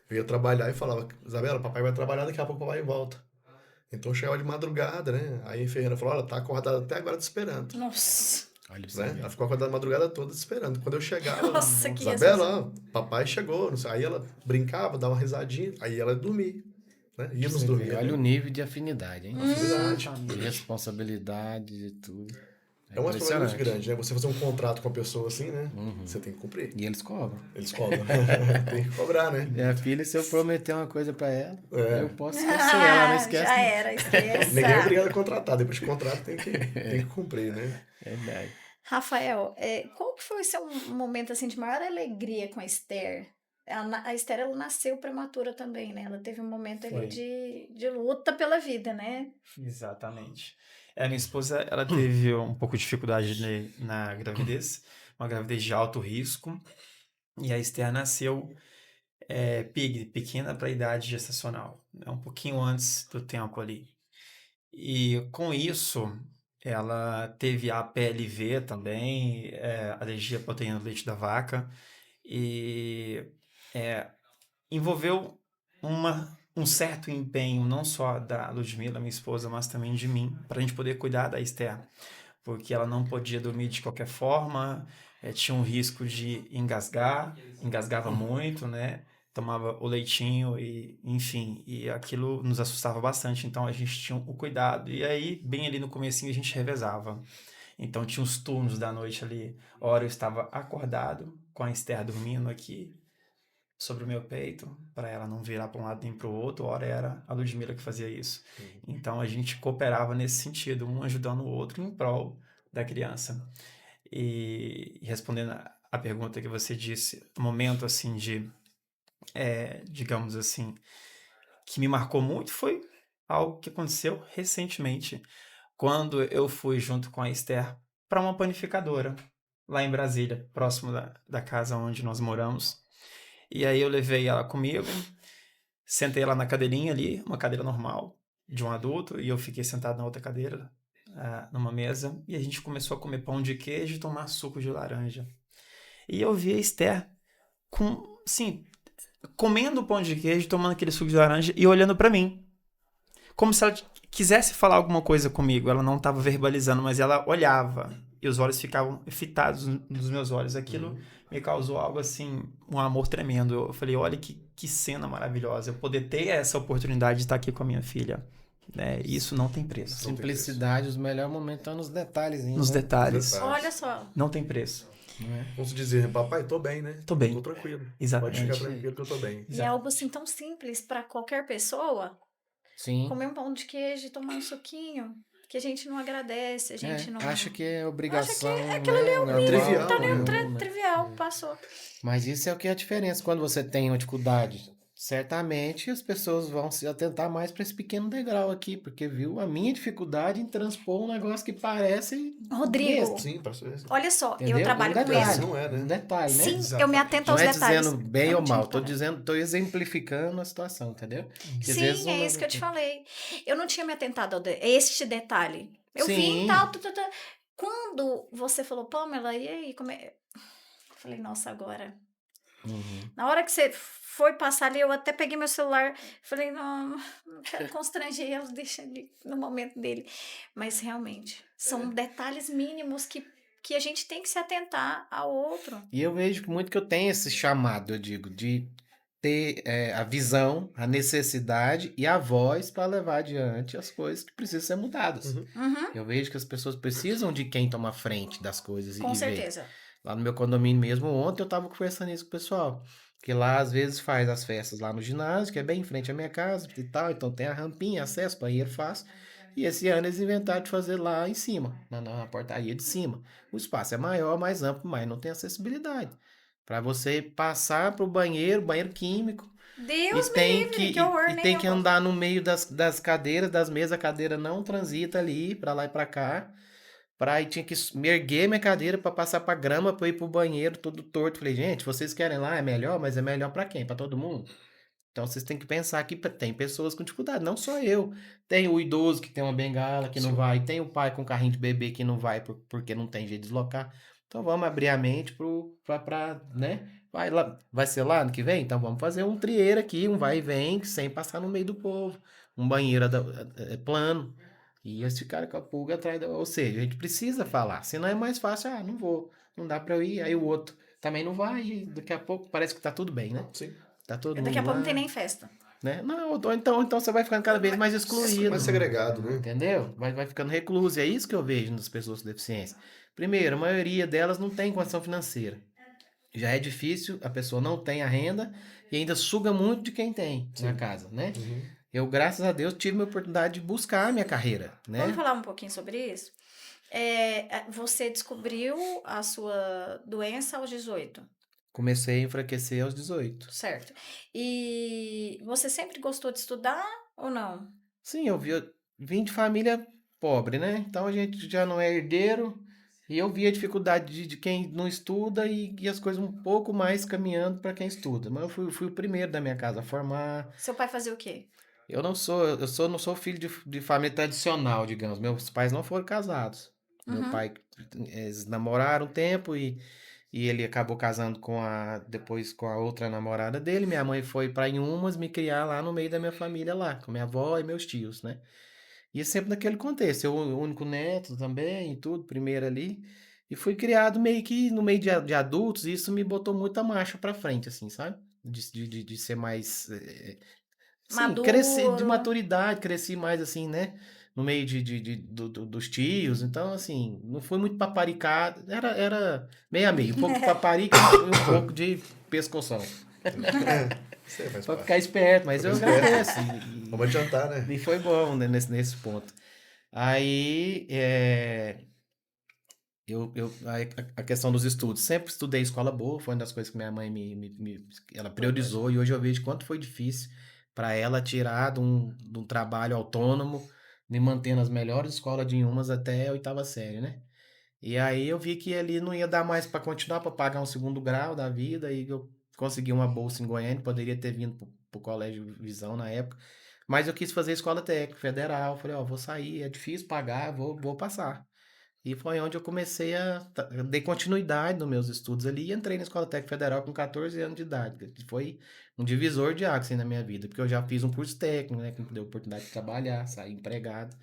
Eu ia trabalhar e falava, Isabela, papai vai trabalhar, daqui a pouco o papai volta. Então eu chegava de madrugada, né? Aí a enfermeira falou, olha, tá acordada até agora te esperando. Nossa. Olha isso Né? aí. Ela ficou acordada a madrugada toda esperando. Quando eu chegava, Nossa, que Isabela, ó, papai chegou. Não sei. Aí ela brincava, dava uma risadinha, aí ela ia dormir. Né? Íamos Você dormir. vê, né? olha o nível de afinidade, hein? Afinidade. De responsabilidade, de tudo. É uma responsabilidade muito impressionante. grande, né? Você fazer um contrato com a pessoa assim, né? Você tem que cumprir. E eles cobram. Eles cobram. Tem que cobrar, né? Minha filha, se eu prometer uma coisa pra ela, É. eu posso esquecer. Ela não esquece. Já não. era, esqueça. Ninguém é obrigado a contratar. Depois de contrato tem que cumprir, né? Verdade. Rafael, qual que foi o seu momento assim, de maior alegria com a Esther? A Esther, ela nasceu prematura também, né? Ela teve um momento ali de luta pela vida, né? Exatamente. Minha esposa, ela teve um pouco de dificuldade na gravidez, uma gravidez de alto risco, e a Esther nasceu pequena para a idade gestacional, né, um pouquinho antes do tempo ali. E com isso, ela teve a PLV também, alergia à proteína do leite da vaca, e envolveu um certo empenho, não só da Ludmila, minha esposa, mas também de mim, para a gente poder cuidar da Esther, porque ela não podia dormir de qualquer forma, tinha um risco de engasgava muito, né? Tomava o leitinho e, enfim, e aquilo nos assustava bastante, então a gente tinha o cuidado. E aí, bem ali no comecinho, a gente revezava. Então tinha os turnos da noite ali, hora eu estava acordado, com a Esther dormindo aqui, sobre o meu peito, para ela não virar para um lado nem para o outro, hora era a Ludmila que fazia isso. Então a gente cooperava nesse sentido, um ajudando o outro em prol da criança. E respondendo a pergunta que você disse, um momento assim digamos assim, que me marcou muito foi algo que aconteceu recentemente. quando eu fui junto com a Esther para uma panificadora lá em Brasília, próximo da casa onde nós moramos. E aí eu levei ela comigo, sentei ela na cadeirinha ali, uma cadeira normal de um adulto, e eu fiquei sentado na outra cadeira, numa mesa, e a gente começou a comer pão de queijo e tomar suco de laranja. E eu vi a Esther com, assim, comendo o pão de queijo, tomando aquele suco de laranja e olhando para mim. Como se ela quisesse falar alguma coisa comigo. Ela não estava verbalizando, mas ela olhava. E os olhos ficavam fitados nos meus olhos. Aquilo me causou algo assim, um amor tremendo. Eu falei, olha que cena maravilhosa. Eu poder ter essa oportunidade de estar aqui com a minha filha. Né? Isso não tem preço. Simplicidade, os melhores momentos estão nos detalhes. Nos detalhes. Olha só. Não tem preço. Vamos dizer, papai, tô bem, né? Tô bem. Tô tranquilo. Exatamente. Pode ficar tranquilo que eu tô bem. E é algo assim tão simples para qualquer pessoa. Sim. Comer um pão de queijo e tomar um suquinho. Que a gente não agradece, a gente não... Acha que é obrigação. Acha que aquilo ali é o normal, trivial, Tá nem né? trivial, passou. Mas isso é o que é a diferença. Quando você tem uma dificuldade, certamente as pessoas vão se atentar mais para esse pequeno degrau aqui, porque viu a minha dificuldade em transpor um negócio que parece Rodrigo, besta, Sim, parece isso. olha só, entendeu? eu trabalho um com detalhe, isso. Não é, né? Um detalhe, né? Sim, Exatamente. eu me atento Não aos é detalhes. dizendo bem Eu ou não tinha mal, tô reparado. dizendo, tô exemplificando a situação, entendeu? Que às vezes Sim, é isso que eu te falei. Eu não tinha me atentado a este detalhe. Eu vi Sim. e tal, Quando você falou, Pamela, e aí? Eu falei, nossa, agora. Uhum. Na hora que você foi passar ali, eu até peguei meu celular. Falei, não quero constrangê-lo, deixa ele no momento dele. Mas realmente, são detalhes mínimos que a gente tem que se atentar ao outro. E eu vejo muito que eu tenho esse chamado, eu digo, de ter a visão, a necessidade e a voz para levar adiante as coisas que precisam ser mudadas. Uhum, Eu vejo que as pessoas precisam de quem toma frente das coisas com e vê. certeza. Lá no meu condomínio mesmo, ontem eu tava conversando isso com o pessoal. Que lá às vezes faz as festas lá no ginásio, que é bem em frente à minha casa e tal. Então tem a rampinha, acesso, banheiro fácil. E esse ano eles inventaram de fazer lá em cima, na portaria de cima. O espaço é maior, mais amplo, mas não tem acessibilidade. Para você passar pro banheiro químico, Deus e me tem livre, que horror, e nem tem eu que gosto. andar no meio das cadeiras, das mesas, a cadeira não transita ali, para lá e para cá. Aí tinha que me erguer minha cadeira para passar pra grama para ir pro banheiro todo torto. Falei, gente, vocês querem lá, é melhor, mas é melhor para quem? Para todo mundo? Então vocês têm que pensar que tem pessoas com dificuldade, não só eu. Tem o idoso que tem uma bengala que não vai, tem o pai com carrinho de bebê que não vai porque não tem jeito de deslocar. Então vamos abrir a mente pra, né? Vai ser lá ano que vem? Então vamos fazer um trieiro aqui, um vai e vem, sem passar no meio do povo. Um banheiro plano. E eles ficaram com a pulga atrás. Ou seja, a gente precisa falar. Senão é mais fácil, não vou, não dá pra eu ir. Aí o outro também não vai e daqui a pouco parece que tá tudo bem, né? Sim. Tá todo Daqui a mundo pouco lá, não tem nem festa. né? Não, então você vai ficando cada vez mais excluído. Mais segregado, né? Entendeu? Vai ficando recluso. E é isso que eu vejo nas pessoas com deficiência. Primeiro, a maioria delas não tem condição financeira. Já é difícil, a pessoa não tem a renda e ainda suga muito de quem tem na casa, né? Eu, graças a Deus, tive a oportunidade de buscar a minha carreira, né? Vamos falar um pouquinho sobre isso? Você descobriu a sua doença aos 18, Comecei a enfraquecer aos 18. certo? E você sempre gostou de estudar ou não? Sim, vim de família pobre, né? Então a gente já não é herdeiro. E eu vi a dificuldade de quem não estuda e as coisas um pouco mais caminhando para quem estuda. Mas eu fui o primeiro da minha casa a formar. Seu pai fazia o quê? Eu não sou filho de família tradicional, digamos. Meus pais não foram casados. Meu pai, eles namoraram um tempo e ele acabou casando depois com a outra namorada dele. Minha mãe foi para Inhumas me criar lá no meio da minha família lá, com minha avó e meus tios, né? E sempre naquele contexto. Eu, o único neto também e tudo, primeiro ali. E fui criado meio que no meio de adultos e isso me botou muita marcha para frente, assim, sabe? De ser mais... Sim, cresci de Maduro. maturidade, cresci mais assim, né? No meio dos tios. Então, assim, não fui muito paparicado. Era meio a meio. Um pouco de paparica e um pouco de pescoção. Isso aí faz Pra parte. ficar esperto, mas eu agradeço. Vamos adiantar, né? E foi bom, né, nesse ponto. Aí, a questão dos estudos. Sempre estudei escola boa, foi uma das coisas que minha mãe ela priorizou. E hoje eu vejo quanto foi difícil para ela tirar de um trabalho autônomo me manter nas melhores escolas de umas até a 8ª série, né? E aí eu vi que ali não ia dar mais para continuar, para pagar um segundo grau da vida, e eu consegui uma bolsa em Goiânia, poderia ter vindo pro Colégio Visão na época, mas eu quis fazer escola técnica federal, falei, ó, vou sair, é difícil pagar, vou passar. E foi onde eu comecei eu dei continuidade nos meus estudos ali e entrei na Escola Técnica Federal com 14 anos de idade, que foi um divisor de águas assim, na minha vida, porque eu já fiz um curso técnico, né, que me deu a oportunidade de trabalhar, sair empregado.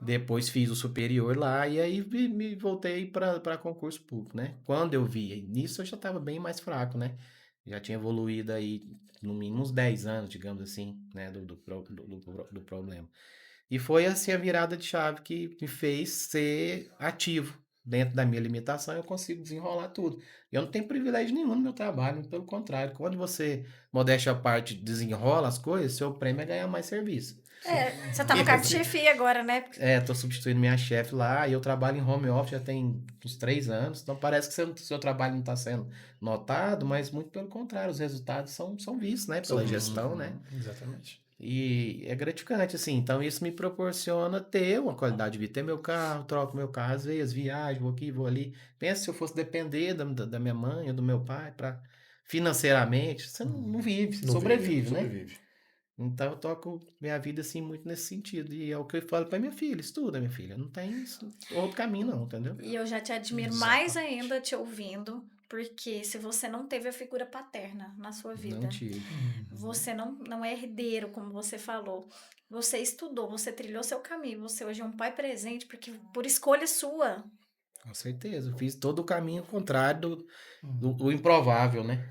Depois fiz o superior lá e aí me voltei para concurso público, né? Quando eu vi, nisso eu já estava bem mais fraco, né? Já tinha evoluído aí no mínimo uns 10 anos, digamos assim, né? Do problema. E foi assim a virada de chave que me fez ser ativo. Dentro da minha limitação, eu consigo desenrolar tudo. Eu não tenho privilégio nenhum no meu trabalho, pelo contrário. Quando você, modéstia à parte, desenrola as coisas, seu prêmio é ganhar mais serviço. Você tá no cargo de chefia agora, né? Tô substituindo minha chefe lá e eu trabalho em home office já tem uns 3 anos. Então parece que seu trabalho não está sendo notado, mas muito pelo contrário, os resultados são vistos, né? Pela gestão, né? Exatamente. E é gratificante, assim. Então, isso me proporciona ter uma qualidade de vida. Ter meu carro, troco meu carro, às vezes, viajo, vou aqui, vou ali. Pensa se eu fosse depender da minha mãe ou do meu pai para financeiramente, você não vive, você Não sobrevive, né? sobrevive. Então, eu toco minha vida, assim, muito nesse sentido. E é o que eu falo para minha filha, estuda, minha filha. Não tem outro caminho, não, entendeu? E eu já te admiro mais ainda te ouvindo, porque se você não teve a figura paterna na sua vida, Não tive. você não é herdeiro, como você falou. Você estudou, você trilhou seu caminho, você hoje é um pai presente, porque por escolha sua. Com certeza. Eu fiz todo o caminho contrário do improvável, né?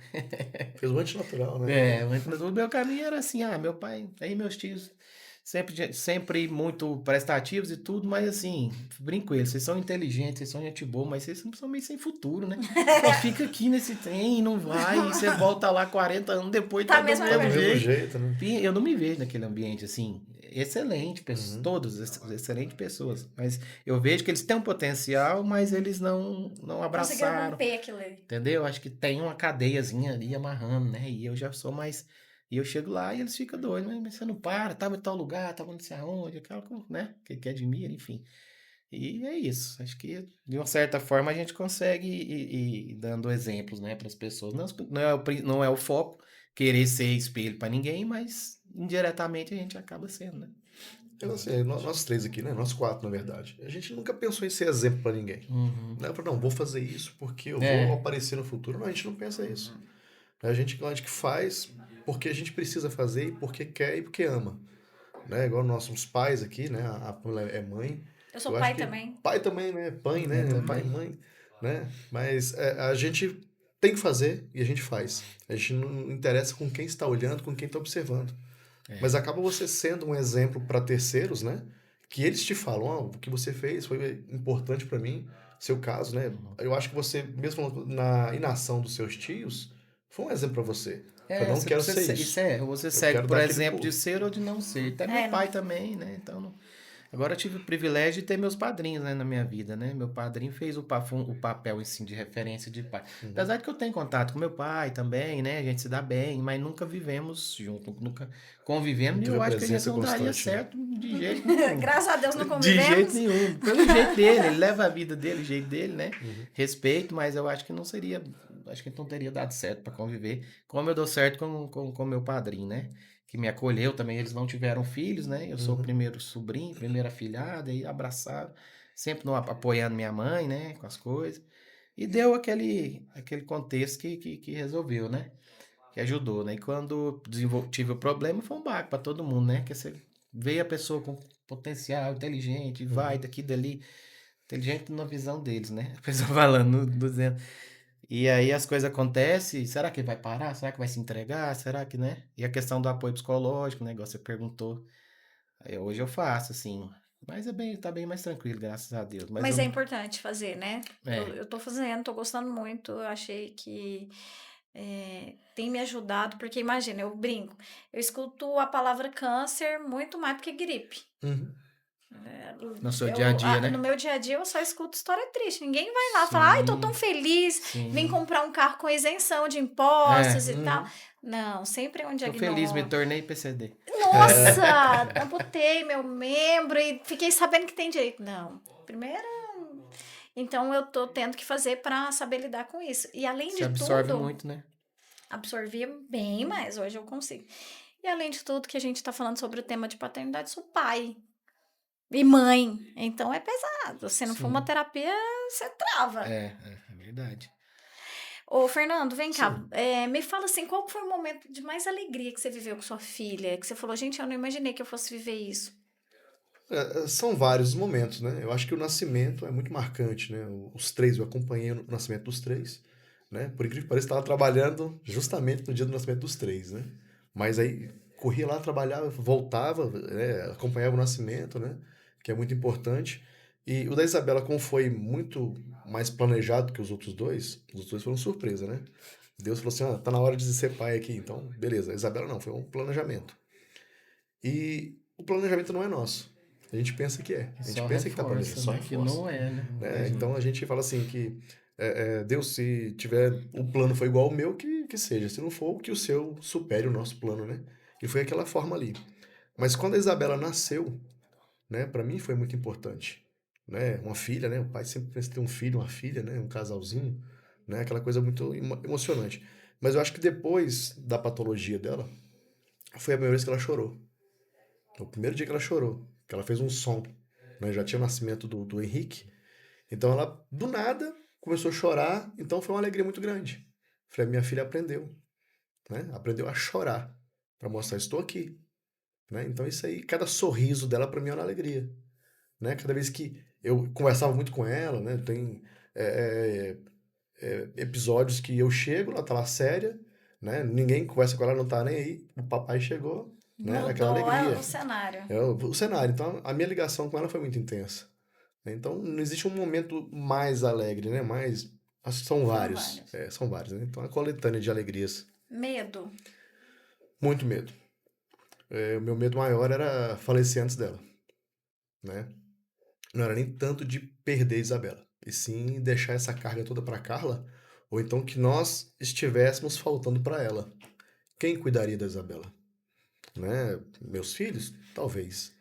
Fez o antinatural, né? O meu caminho era assim, meu pai, aí meus tios sempre muito prestativos e tudo, mas assim, brinco com eles, vocês são inteligentes, vocês são gente boa, mas vocês são meio sem futuro, né? Só fica aqui nesse trem, não vai, e você volta lá 40 anos depois, Tá do mesmo mesmo Do mesmo jeito. jeito, né? Eu não me vejo naquele ambiente assim, excelente, todos excelentes pessoas, mas eu vejo que eles têm um potencial, mas eles não Conseguiram abraçaram. romper aquilo ali. Entendeu? Acho que tem uma cadeiazinha ali amarrando, né? E eu já sou mais. E eu chego lá e eles ficam doidos, mas você não para, tava em tal lugar, tava não sei aonde, aquela, né? Que admira, enfim. E é isso. Acho que, de uma certa forma, a gente consegue ir dando exemplos, né, para as pessoas. Não é o foco querer ser espelho para ninguém, mas indiretamente a gente acaba sendo, né? Eu, assim, nós três aqui, né? Nós quatro, na verdade. A gente nunca pensou em ser exemplo pra ninguém. Né? Não, vou fazer isso porque eu vou aparecer no futuro. Não, a gente não pensa isso. A gente que faz porque a gente precisa fazer e porque quer e porque ama. Né? Igual nós somos pais aqui, né? A Pamela é mãe. Eu sou acho pai que também. Pai também, né? Pai, né? Pai e mãe. Né? Mas a gente tem que fazer e a gente faz. A gente não interessa com quem está olhando, com quem está observando. Mas acaba você sendo um exemplo para terceiros, né? Que eles te falam, o que você fez foi importante para mim, seu caso, né? Eu acho que você, mesmo na inação dos seus tios, foi um exemplo para você. Eu não quero ser isso. Você segue quero por dar aquele exemplo pulo. de ser ou de não ser. Até meu pai também, né? Então, agora eu tive o privilégio de ter meus padrinhos, né, na minha vida, né? Meu padrinho fez o papel assim, de referência de pai. Apesar de que eu tenho contato com meu pai também, né? A gente se dá bem, mas nunca vivemos junto, nunca convivemos. E eu acho que a gente não daria certo de jeito nenhum. Graças a Deus não De convivemos. jeito nenhum. Pelo jeito dele, ele leva a vida dele, o jeito dele, né? Respeito, mas eu acho que não seria. Acho que não teria dado certo para conviver. Como eu dou certo com meu padrinho, né? Que me acolheu também. Eles não tiveram filhos, né? Eu sou o primeiro sobrinho, primeira afilhada, e abraçado, sempre apoiando minha mãe, né? Com as coisas. E deu aquele contexto que resolveu, né? Que ajudou, né? E quando tive o problema, foi um baque para todo mundo, né? Que você vê a pessoa com potencial, inteligente, vai daqui, dali. Inteligente na visão deles, né? A pessoa falando, dizendo. E aí as coisas acontecem, será que ele vai parar? Será que vai se entregar? Será que, né? E a questão do apoio psicológico, o negócio você perguntou. Aí hoje eu faço, assim. Mas tá bem mais tranquilo, graças a Deus. Mas é importante fazer, né? É. Eu tô fazendo, tô gostando muito. Eu achei que tem me ajudado, porque imagina, eu brinco. Eu escuto a palavra câncer muito mais do que gripe. No seu dia a dia, né? No meu dia a dia eu só escuto história triste. Ninguém vai lá falar, ai, tô tão feliz, Sim. vim comprar um carro com isenção de impostos e tal. Não, sempre é um Tô feliz, me diagnóstico. tornei PCD. Nossa, amputei meu membro e fiquei sabendo que tem direito. Não, primeiro. Então eu tô tendo que fazer para saber lidar com isso. E além Se de absorve tudo, muito, né? absorvia bem mais, hoje eu consigo. E além de tudo que a gente tá falando sobre o tema de paternidade, sou pai e mãe. Então é pesado. Se não for uma Sim. terapia, você trava. É verdade. Ô, Fernando, vem cá. Sim. Me fala assim, qual foi o momento de mais alegria que você viveu com sua filha? Que você falou, gente, eu não imaginei que eu fosse viver isso. São vários momentos, né? Eu acho que o nascimento é muito marcante, né? Os três, eu acompanhei o nascimento dos três, né? Por incrível que pareça, estava trabalhando justamente no dia do nascimento dos três, né? Mas aí corria lá, trabalhava, voltava, né? Acompanhava o nascimento, né? Que é muito importante. E o da Isabela, como foi muito mais planejado que os outros dois foram surpresa, né? Deus falou assim, ah, tá na hora de ser pai aqui, então beleza. A Isabela não, foi um planejamento. E o planejamento não é nosso. A gente pensa que é. Que A gente só pensa que está planejado, reforça, só né? Que reforça. não é, né? Né? Então a gente fala assim que Deus, se tiver o plano for igual ao meu, que seja. Se não for, que o seu supere o nosso plano, né? E foi aquela forma ali. Mas quando a Isabela nasceu, né, para mim foi muito importante. Né? Uma filha, né? O pai sempre pensa em ter um filho, uma filha, né? Um casalzinho, né? Aquela coisa muito emocionante. Mas eu acho que depois da patologia dela, foi a primeira vez que ela chorou. O primeiro dia que ela chorou, que ela fez um som, né? Já tinha o nascimento do Henrique. Então ela, do nada, começou a chorar. Então foi uma alegria muito grande. Falei, minha filha aprendeu, né? Aprendeu a chorar para mostrar, estou aqui, né? Então isso aí, cada sorriso dela para mim é uma alegria, né? Cada vez que eu conversava muito com ela, né? Tem é, episódios que eu chego, ela tá lá séria, né? Ninguém conversa com ela, não tá nem aí. O papai chegou, né? Aquela Mudou alegria. o cenário. O cenário. Então, a minha ligação com ela foi muito intensa. Né? Então, não existe um momento mais alegre, né? Mais. Acho que são Foram vários. vários. São vários, né? Então, é uma coletânea de alegrias. Medo. Muito medo. O meu medo maior era falecer antes dela, né? Não era nem tanto de perder a Isabela, e sim deixar essa carga toda para Carla, ou então que nós estivéssemos faltando para ela. Quem cuidaria da Isabela? Né? Meus filhos? Talvez.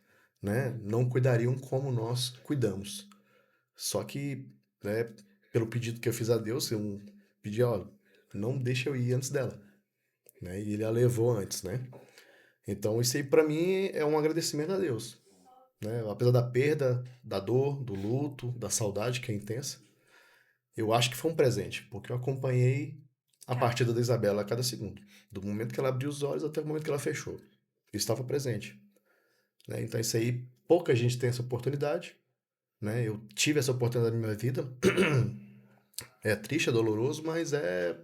Né? Não cuidariam como nós cuidamos. Só que, né, pelo pedido que eu fiz a Deus, eu pedi, ó, não deixa eu ir antes dela. Né? E ele a levou antes, né? Então, isso aí para mim é um agradecimento a Deus. Né? Apesar da perda, da dor, do luto, da saudade que é intensa, eu acho que foi um presente, porque eu acompanhei a Tá. partida da Isabela a cada segundo. Do momento que ela abriu os olhos até o momento que ela fechou. Eu estava presente. Né? Então, isso aí, pouca gente tem essa oportunidade. Né? Eu tive essa oportunidade na minha vida. É triste, é doloroso, mas é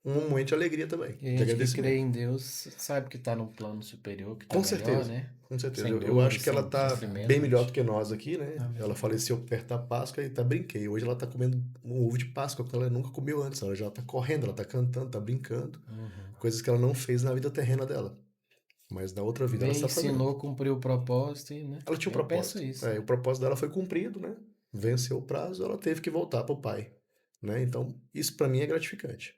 um momento de alegria também, E a de gente que crê agradecimento. em Deus sabe que tá num plano superior, que tá Com melhor, certeza, né? com certeza. Sem Eu acho dores, que ela sem tá sofrimento. bem melhor do que nós aqui, né? Amém. Ela faleceu perto da Páscoa e até brinquei. Hoje ela tá comendo um ovo de Páscoa que ela nunca comeu antes. Ela já tá correndo, ela tá cantando, tá brincando. Uhum. Coisas que ela não fez na vida terrena dela. Mas na outra vida ela Bem, está fazendo. ensinou, cumpriu o propósito, né? Ela tinha um Eu penso propósito. isso. O propósito dela foi cumprido, né? Venceu o prazo, ela teve que voltar pro pai. Né? Então, isso para mim é gratificante.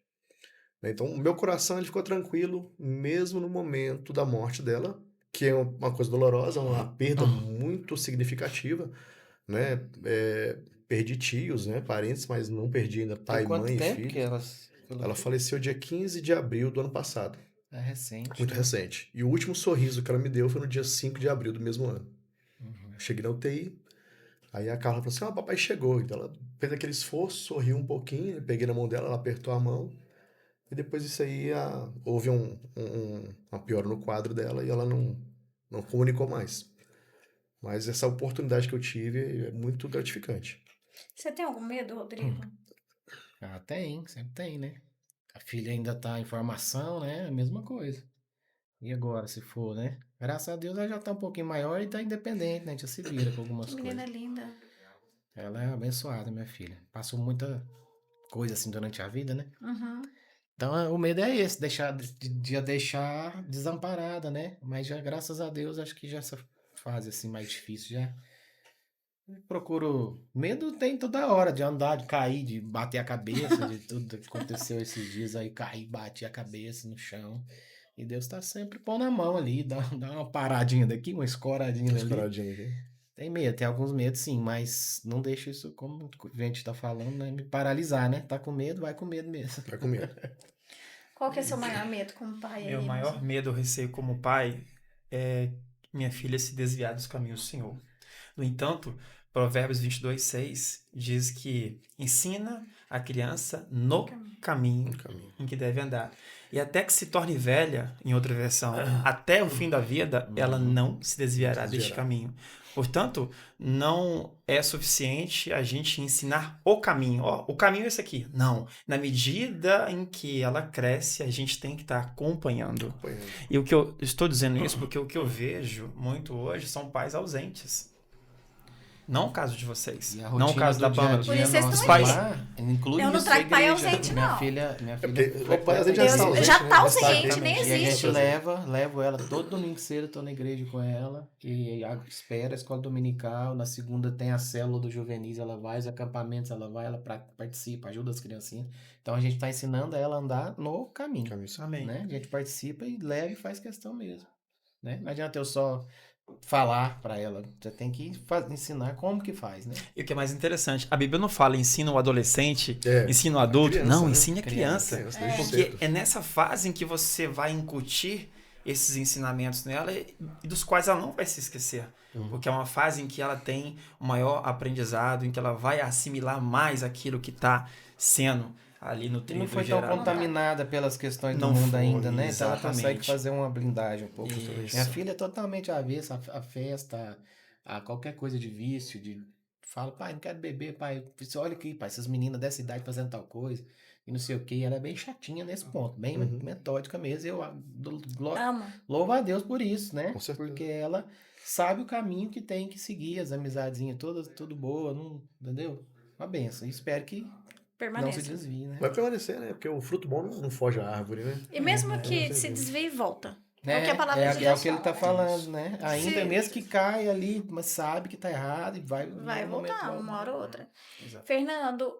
Né? Então, o meu coração ele ficou tranquilo, mesmo no momento da morte dela, que é uma coisa dolorosa, uma perda muito significativa, né? Perdi tios, né? Parentes, mas não perdi ainda Tem pai, quanto mãe e tempo que filhos. elas... Ela faleceu dia 15 de abril do ano passado, É recente, muito né? recente. E o último sorriso que ela me deu foi no dia 5 de abril do mesmo ano. Uhum. Eu cheguei na UTI, aí a Carla falou assim: papai chegou. Então ela fez aquele esforço, sorriu um pouquinho, peguei na mão dela, ela apertou a mão. E depois disso aí houve uma piora no quadro dela e ela não comunicou mais. Mas essa oportunidade que eu tive é muito gratificante. Você tem algum medo, Rodrigo? Ah, tem, sempre tem, né? A filha ainda tá em formação, né? A mesma coisa. E agora, se for, né? Graças a Deus ela já tá um pouquinho maior e tá independente, né? Já se vira com Que algumas menina coisas. linda. Ela é abençoada, minha filha. Passou muita coisa assim durante a vida, né? Uhum. Então o medo é esse, de a deixar desamparada, né? Mas já, graças a Deus, acho que já essa fase assim mais difícil já Procuro. Medo tem toda hora de andar, de cair, de bater a cabeça, de tudo que aconteceu esses dias aí, cair, bater a cabeça no chão. E Deus tá sempre pondo a mão ali, dá uma paradinha daqui, uma escoradinha Uma ali. escoradinha aqui. Tem medo, tem alguns medos sim, mas não deixa isso, como a gente tá falando, né, me paralisar, né? Tá com medo, vai com medo mesmo. Vai com medo. Qual que é seu maior medo como pai Meu aí, maior moça? medo, eu receio como pai, é minha filha se desviar dos caminhos do Senhor. No entanto, Provérbios 22:6 diz que ensina a criança no caminho No caminho. em que deve andar. E até que se torne velha, em outra versão, até o fim da vida, ela não se desviará deste Desviará. caminho. Portanto, não é suficiente a gente ensinar o caminho. Ó, o caminho é esse aqui. Não. Na medida em que ela cresce, a gente tem que estar acompanhando. Acompanhando. E o que eu estou dizendo isso porque o que eu vejo muito hoje são pais ausentes. Não o caso de vocês. E a Não o rotina caso do da dia a Pamela. dia Por isso vocês nossa estão aqui. lá inclui Eu não isso trago a pai igreja. ausente, minha não. filha porque o pai frequenta ausente a já está Deus igreja. ausente, já né? tá Já ausente, nem E a gente existe. levo ela todo domingo cedo, eu tô na igreja com ela, e espera a escola dominical, na segunda tem a célula do juvenis, ela vai, os acampamentos ela vai, ela participa, ajuda as criancinhas. Então a gente tá ensinando ela a andar no caminho, Caminho. Amém. né? A gente participa e leva e faz questão mesmo, né? Não adianta eu só falar pra ela, você tem que ensinar como que faz, né? E o que é mais interessante, a Bíblia não fala ensina o adolescente, É, ensina o adulto. criança, Não, né? ensine a criança. Criança, desde Porque cedo. é nessa fase em que você vai incutir esses ensinamentos nela e dos quais ela não vai se esquecer. Porque é uma fase em que ela tem o maior aprendizado, em que ela vai assimilar mais aquilo que está sendo ali E nutrido não foi e tão gerado. contaminada pelas questões do Não mundo foi, ainda, né? Então ela exatamente. consegue fazer uma blindagem um pouco. Isso. Minha filha é totalmente avessa a festa, a qualquer coisa de vício, de fala, pai, não quero beber, pai. Você olha aqui, pai, essas meninas dessa idade fazendo tal coisa, e não sei o quê. Ela é bem chatinha nesse ponto, bem metódica mesmo. Eu Amo. louvo a Deus por isso, né? Com certeza. Porque ela sabe o caminho que tem que seguir, as amizadezinhas todas, tudo boa, não, entendeu? Uma benção. E espero que não se Permaneça. desvie, né? Vai permanecer, né? Porque o fruto bom não foge à árvore, né? E mesmo que se desvie e volta. É o que a palavra de É Deus o que ele tá fala. falando, né? Ainda Se- mesmo que cai ali, mas sabe que tá errado e vai Vai em um momento voltar, volta. uma hora ou outra. Exato. Fernando,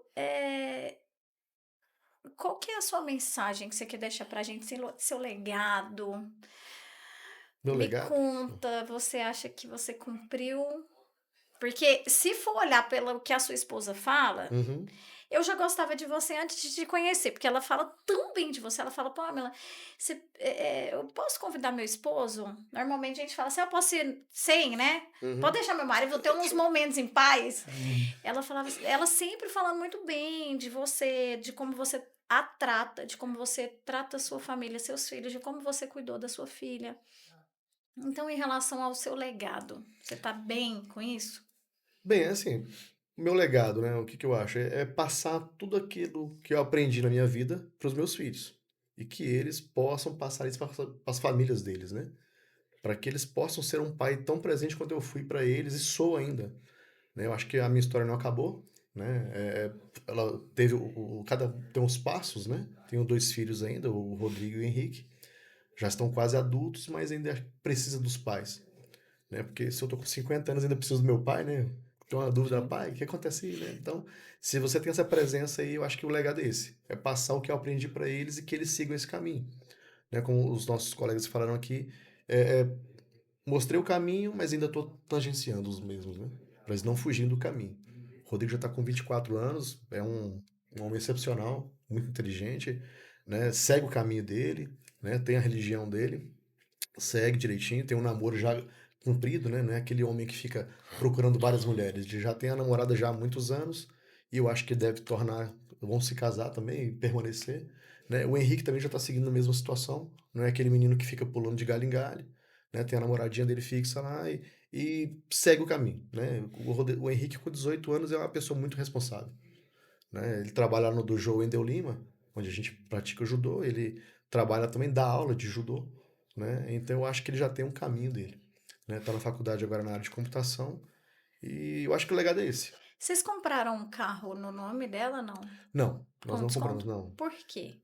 qual que é a sua mensagem que você quer deixar pra gente, seu legado? Meu Me legado. conta, você acha que você cumpriu? Porque se for olhar pelo que a sua esposa fala, Uhum. eu já gostava de você antes de te conhecer, porque ela fala tão bem de você. Ela fala, Pamela, eu posso convidar meu esposo? Normalmente a gente fala assim, eu posso ir sem, né? Uhum. Pode deixar meu marido, vou ter uns momentos em paz. Ela falava, ela sempre falando muito bem de você, de como você a trata, de como você trata a sua família, seus filhos, de como você cuidou da sua filha. Então, em relação ao seu legado, você tá bem com isso? Bem, assim, o meu legado, né? O que eu acho? É passar tudo aquilo que eu aprendi na minha vida para os meus filhos. E que eles possam passar isso para as famílias deles, né? Para que eles possam ser um pai tão presente quanto eu fui para eles e sou ainda. Né? Eu acho que a minha história não acabou, né? Ela teve cada tem uns passos, né? Tenho 2 filhos ainda, o Rodrigo e o Henrique. Já estão quase adultos, mas ainda precisa dos pais, né? Porque se eu tô com 50 anos ainda preciso do meu pai, né? Tem uma dúvida, pai, o que acontece aí, né? Então, se você tem essa presença aí, eu acho que o legado é esse, é passar o que eu aprendi para eles e que eles sigam esse caminho, né? Como os nossos colegas falaram aqui, mostrei o caminho, mas ainda estou tangenciando os mesmos, né? Para eles não fugirem do caminho. O Rodrigo já está com 24 anos, é um homem excepcional, muito inteligente, né? Segue o caminho dele, né? Tem a religião dele, segue direitinho, tem um namoro já cumprido, né? Não é aquele homem que fica procurando várias mulheres. Ele já tem a namorada já há muitos anos e eu acho que deve vão se casar também e permanecer, né? O Henrique também já está seguindo a mesma situação, não é aquele menino que fica pulando de galho em galho, né? Tem a namoradinha dele fixa lá e segue o caminho, né? O Henrique com 18 anos é uma pessoa muito responsável, né? Ele trabalha no dojo Wendel Lima, onde a gente pratica judô, ele trabalha também, dá aula de judô, né? Então eu acho que ele já tem um caminho dele, né? Tá na faculdade agora na área de computação e eu acho que o legado é esse. Vocês compraram um carro no nome dela, não? Não, nós Com não desconto? compramos, não. Por quê?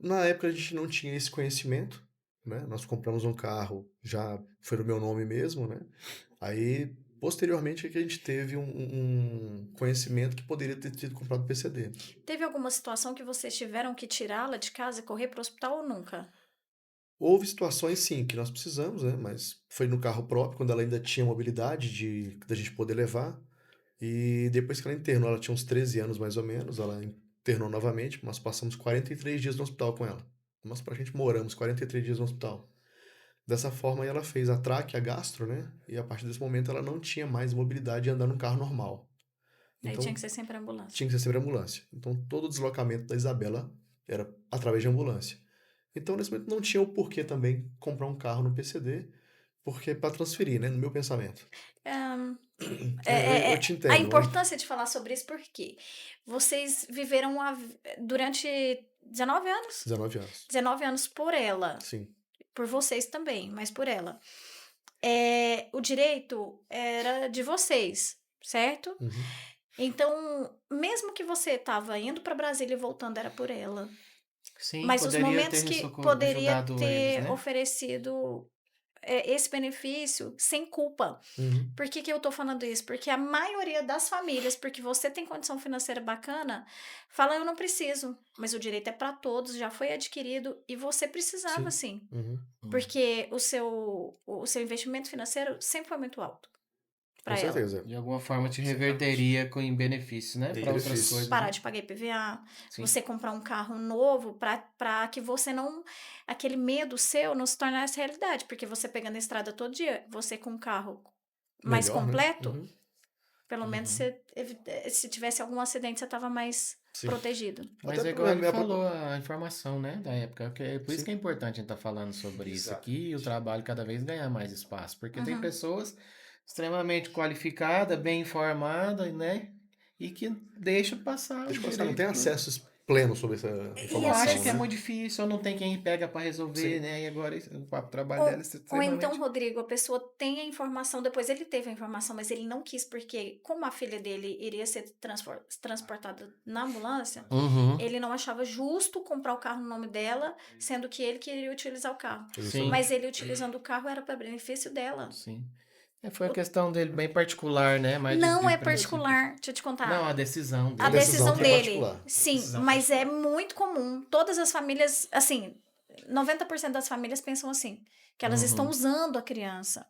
Na época a gente não tinha esse conhecimento, né? Nós compramos um carro, já foi no meu nome mesmo, né? Aí posteriormente é que a gente teve um conhecimento que poderia ter tido comprado PCD. Teve alguma situação que vocês tiveram que tirá-la de casa e correr para o hospital ou nunca? Houve situações, sim, que nós precisamos, né? Mas foi no carro próprio, quando ela ainda tinha mobilidade da gente poder levar. E depois que ela internou, ela tinha uns 13 anos mais ou menos, ela internou novamente, nós passamos 43 dias no hospital com ela. Nós praticamente moramos 43 dias no hospital. Dessa forma, aí ela fez a traque, a gastro, né? E a partir desse momento ela não tinha mais mobilidade de andar num carro normal. Aí Então, tinha que ser sempre ambulância. tinha que ser sempre ambulância. Então, todo o deslocamento da Isabela era através de ambulância. Então, nesse momento, não tinha o porquê também comprar um carro no PCD, porque para transferir, né? No meu pensamento. Ahn, Eu te a entendo. importância de falar sobre isso porque vocês viveram durante 19 anos? 19 anos. 19 anos por ela, Sim. por vocês também, mas por ela. O direito era de vocês, certo? Uhum. Então, mesmo que você estava indo para Brasília e voltando, era por ela. Sim, Mas os poderia momentos ter que poderia ajudado ter eles, né? oferecido esse benefício sem culpa. Uhum. Por que que eu tô falando isso? Porque a maioria das famílias, porque você tem condição financeira bacana, fala eu não preciso, mas o direito é para todos, já foi adquirido e você precisava sim, Uhum. porque o seu investimento financeiro sempre foi muito alto Com para ela. certeza. De alguma forma te reverteria em benefícios, né? Para outras Benefícios. coisas. Parar né? de pagar IPVA, Sim. você comprar um carro novo para que você não, aquele medo seu não se tornasse realidade, porque você pegando a estrada todo dia, você com um carro mais Melhor, né? completo, Uhum. pelo menos se tivesse algum acidente você estava mais Sim. protegido. Mas Até é porque igual ele minha falou, a informação, né, da época. Por isso Sim. que é importante a gente estar falando sobre isso Exato. aqui e o trabalho cada vez ganhar mais espaço. Porque tem Uhum. pessoas extremamente qualificadas, bem informadas, né? E que deixa passar o Deixa eu passar, não tem direito. acesso pleno sobre essa Eu informação, acho que é né? muito difícil, ou não tem quem pega para resolver, Sim. né? E agora o trabalho dela é Ou extremamente... então, Rodrigo, a pessoa tem a informação, depois ele teve a informação, mas ele não quis, porque como a filha dele iria ser transportada na ambulância, Uhum. ele não achava justo comprar o carro no nome dela, sendo que ele queria utilizar o carro. Sim. Mas ele utilizando o carro era para benefício dela. Sim. Foi a questão dele bem particular, né? Mais Não é princípio. particular, deixa eu te contar. Não, a decisão A dele. decisão foi dele, particular. sim, Decisão mas é particular. muito comum. Todas as famílias, assim, 90% das famílias pensam assim, que elas estão usando a criança.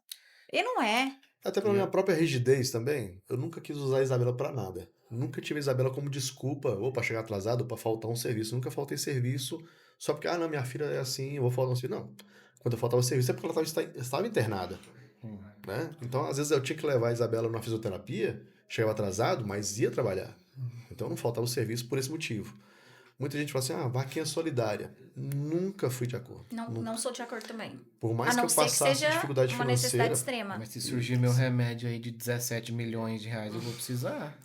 E não é. Até pela minha própria rigidez também, eu nunca quis usar a Isabela pra nada. Nunca tive a Isabela como desculpa, ou pra chegar atrasado, ou pra faltar um serviço. Nunca faltei serviço só porque, não, minha filha é assim, eu vou faltar um serviço. Não. Quando eu faltava serviço é porque ela estava internada. Né? Então, às vezes, eu tinha que levar a Isabela na fisioterapia, chegava atrasado, mas ia trabalhar. Então, não faltava o serviço por esse motivo. Muita gente fala assim, vaquinha solidária. Nunca fui de acordo. Não sou de acordo também. Por mais A que não eu ser que passasse seja dificuldade uma necessidade financeira, extrema. Mas se surgir meu remédio aí de 17 milhões de reais, eu vou precisar.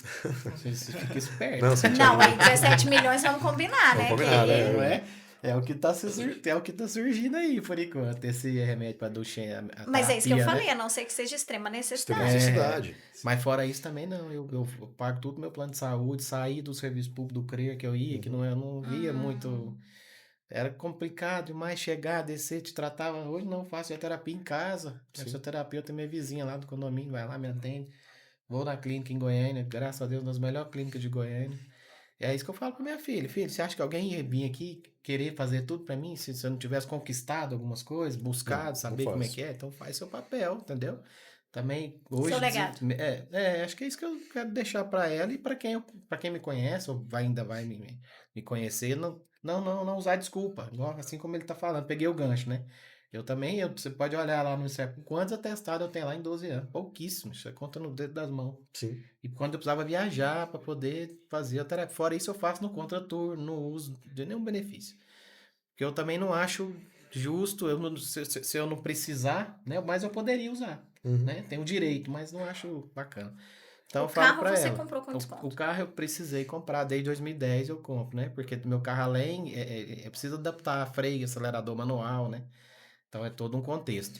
Você fica esperto. Não, sim, Não, aí 17 milhões vamos combinar, Vamos né? combinar, Que- né? Não é? É o que tá surgindo aí, por enquanto. Esse remédio pra Duchenne. Mas é isso que eu terapia, falei, né? a não ser que seja extrema tem necessidade. necessidade. Mas fora isso também não. Eu pago tudo meu plano de saúde, saí do serviço público do CREA que eu ia, que não, eu não via muito. Era complicado demais chegar, descer, te tratava. Hoje não, faço terapia em casa. Sim. Fisioterapeuta, minha vizinha lá do condomínio, vai lá, me atende. Vou na clínica em Goiânia, graças a Deus, uma das melhores clínicas de Goiânia. E é isso que eu falo pra minha filha. Filha, você acha que alguém ia vir aqui querer fazer tudo pra mim se eu não tivesse conquistado algumas coisas, buscado, Não saber como é faço. que é? Então faz seu papel, entendeu? Também hoje... Seu legado. acho que é isso que eu quero deixar pra ela e pra quem me conhece, ou ainda vai me conhecer, não usar desculpa. Igual, assim como ele tá falando, peguei o gancho, né? Eu também, você pode olhar lá no CEP, quantos atestados eu tenho lá em 12 anos? Pouquíssimos, você conta no dedo das mãos. Sim. E quando eu precisava viajar para poder fazer a terapia. Fora isso, eu faço no contraturno, não uso de nenhum benefício. Porque eu também não acho justo, se eu não precisar, né? Mas eu poderia usar, Uhum. né? Tenho direito, mas não acho bacana. Então O eu falo carro pra você ela. comprou com desconto. O carro eu precisei comprar, desde 2010 eu compro, né? Porque meu carro além, precisa adaptar freio, acelerador manual, né? Então é todo um contexto.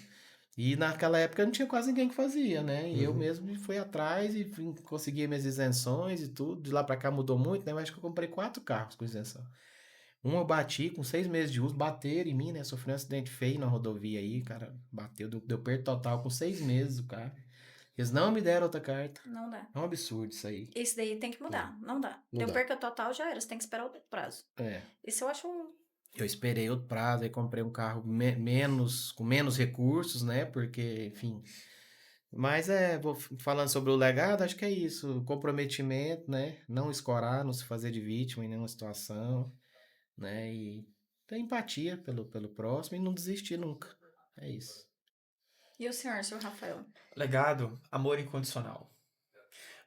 E naquela época não tinha quase ninguém que fazia, né? E eu mesmo fui atrás e consegui minhas isenções e tudo. De lá pra cá mudou muito, né? Eu acho que eu comprei 4 carros com isenção. Um eu bati com 6 meses de uso, bateram em mim, né? Sofri um acidente feio na rodovia aí, cara. Bateu, deu perda total com 6 meses o carro. Eles não me deram outra carta. Não dá. É um absurdo isso aí. Isso daí tem que mudar. Não dá. Não Deu dá. perca total, já era. Você tem que esperar o prazo. É. Isso eu acho um... Eu esperei outro prazo, aí comprei um carro com menos recursos, né? Porque, enfim. Mas falando sobre o legado, acho que é isso. Comprometimento, né? Não escorar, não se fazer de vítima em nenhuma situação, né? E ter empatia pelo próximo e não desistir nunca. É isso. E o senhor Rafael? Legado, amor incondicional.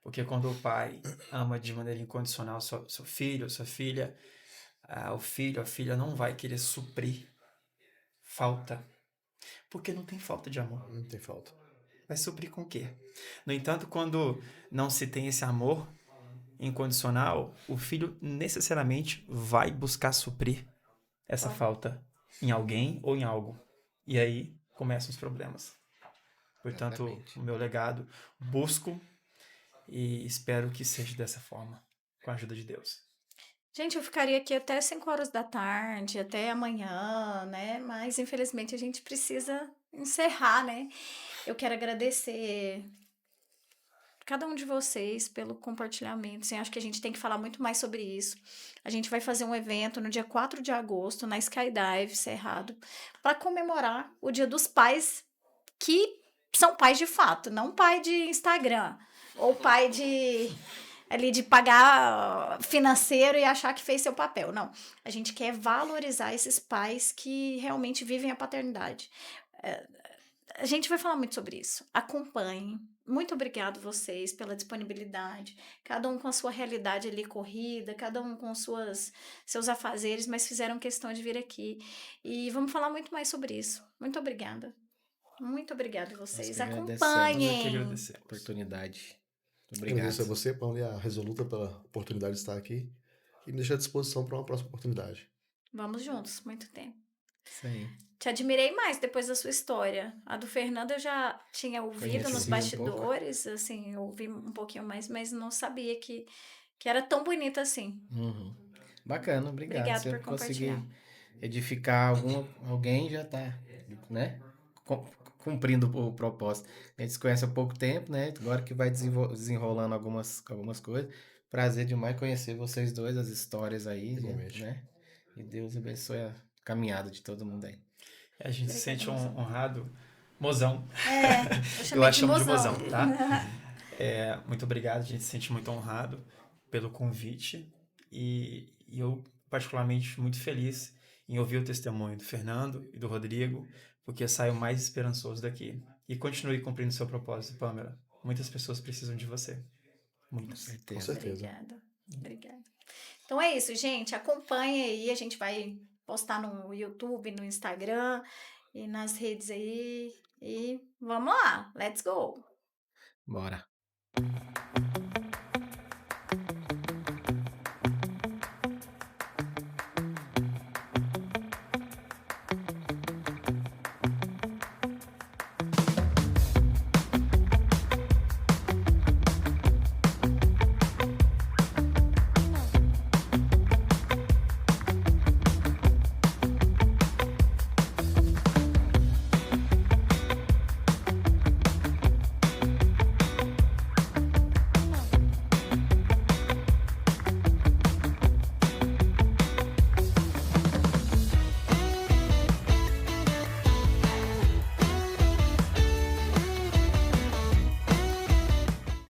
Porque quando o pai ama de maneira incondicional seu filho, sua filha, o filho, a filha não vai querer suprir falta. Porque não tem falta de amor. Não tem falta. Vai suprir com o quê? No entanto, quando não se tem esse amor incondicional, o filho necessariamente vai buscar suprir essa falta em alguém ou em algo. E aí começam os problemas. Portanto, Exatamente. o meu legado, busco e espero que seja dessa forma, com a ajuda de Deus. Gente, eu ficaria aqui até 5 horas da tarde, até amanhã, né? Mas infelizmente a gente precisa encerrar, né? Eu quero agradecer cada um de vocês pelo compartilhamento. Assim, acho que a gente tem que falar muito mais sobre isso. A gente vai fazer um evento no dia 4 de agosto, na Skydive Cerrado, para comemorar o Dia dos Pais que são pais de fato, não pai de Instagram ou pai de ali de pagar financeiro e achar que fez seu papel. Não, a gente quer valorizar esses pais que realmente vivem a paternidade. A gente vai falar muito sobre isso. Acompanhem. Muito obrigado vocês pela disponibilidade. Cada um com a sua realidade ali corrida, cada um com seus afazeres, mas fizeram questão de vir aqui. E vamos falar muito mais sobre isso. Muito obrigada. Muito obrigada a vocês. que agradecemos. Nós é que Acompanhem. agradecemos. Oportunidade. Muito Agradeço a obrigado. você, Paulo, e a Resoluta pela oportunidade de estar aqui. E me deixar à disposição para uma próxima oportunidade. Vamos juntos, muito tempo. Isso aí. Te admirei mais depois da sua história. A do Fernando eu já tinha ouvido Conheci nos um bastidores, assim, eu ouvi um pouquinho mais, mas não sabia que era tão bonita assim. Uhum. Bacana, obrigado. Obrigada Se eu por compartilhar. conseguir edificar alguém, já tá, né? Cumprindo o propósito. A gente se conhece há pouco tempo, né? Agora que vai desenrolando algumas coisas. Prazer demais conhecer vocês dois, as histórias aí, Igualmente. né? E Deus abençoe a caminhada de todo mundo aí. A gente se Obrigada, sente mozão. honrado. Mozão. Eu Eu chamei a chamo de mozão, mozão. tá? Muito obrigado, a gente se sente muito honrado pelo convite e eu, particularmente, muito feliz em ouvir o testemunho do Fernando e do Rodrigo, porque saio mais esperançoso daqui. E continue cumprindo seu propósito, Pamela. Muitas pessoas precisam de você. Com Muitas. Com certeza. certeza. Obrigada. Obrigada. Então é isso, gente. Acompanhe aí. A gente vai postar no YouTube, no Instagram e nas redes aí. E vamos lá. Let's go. Bora.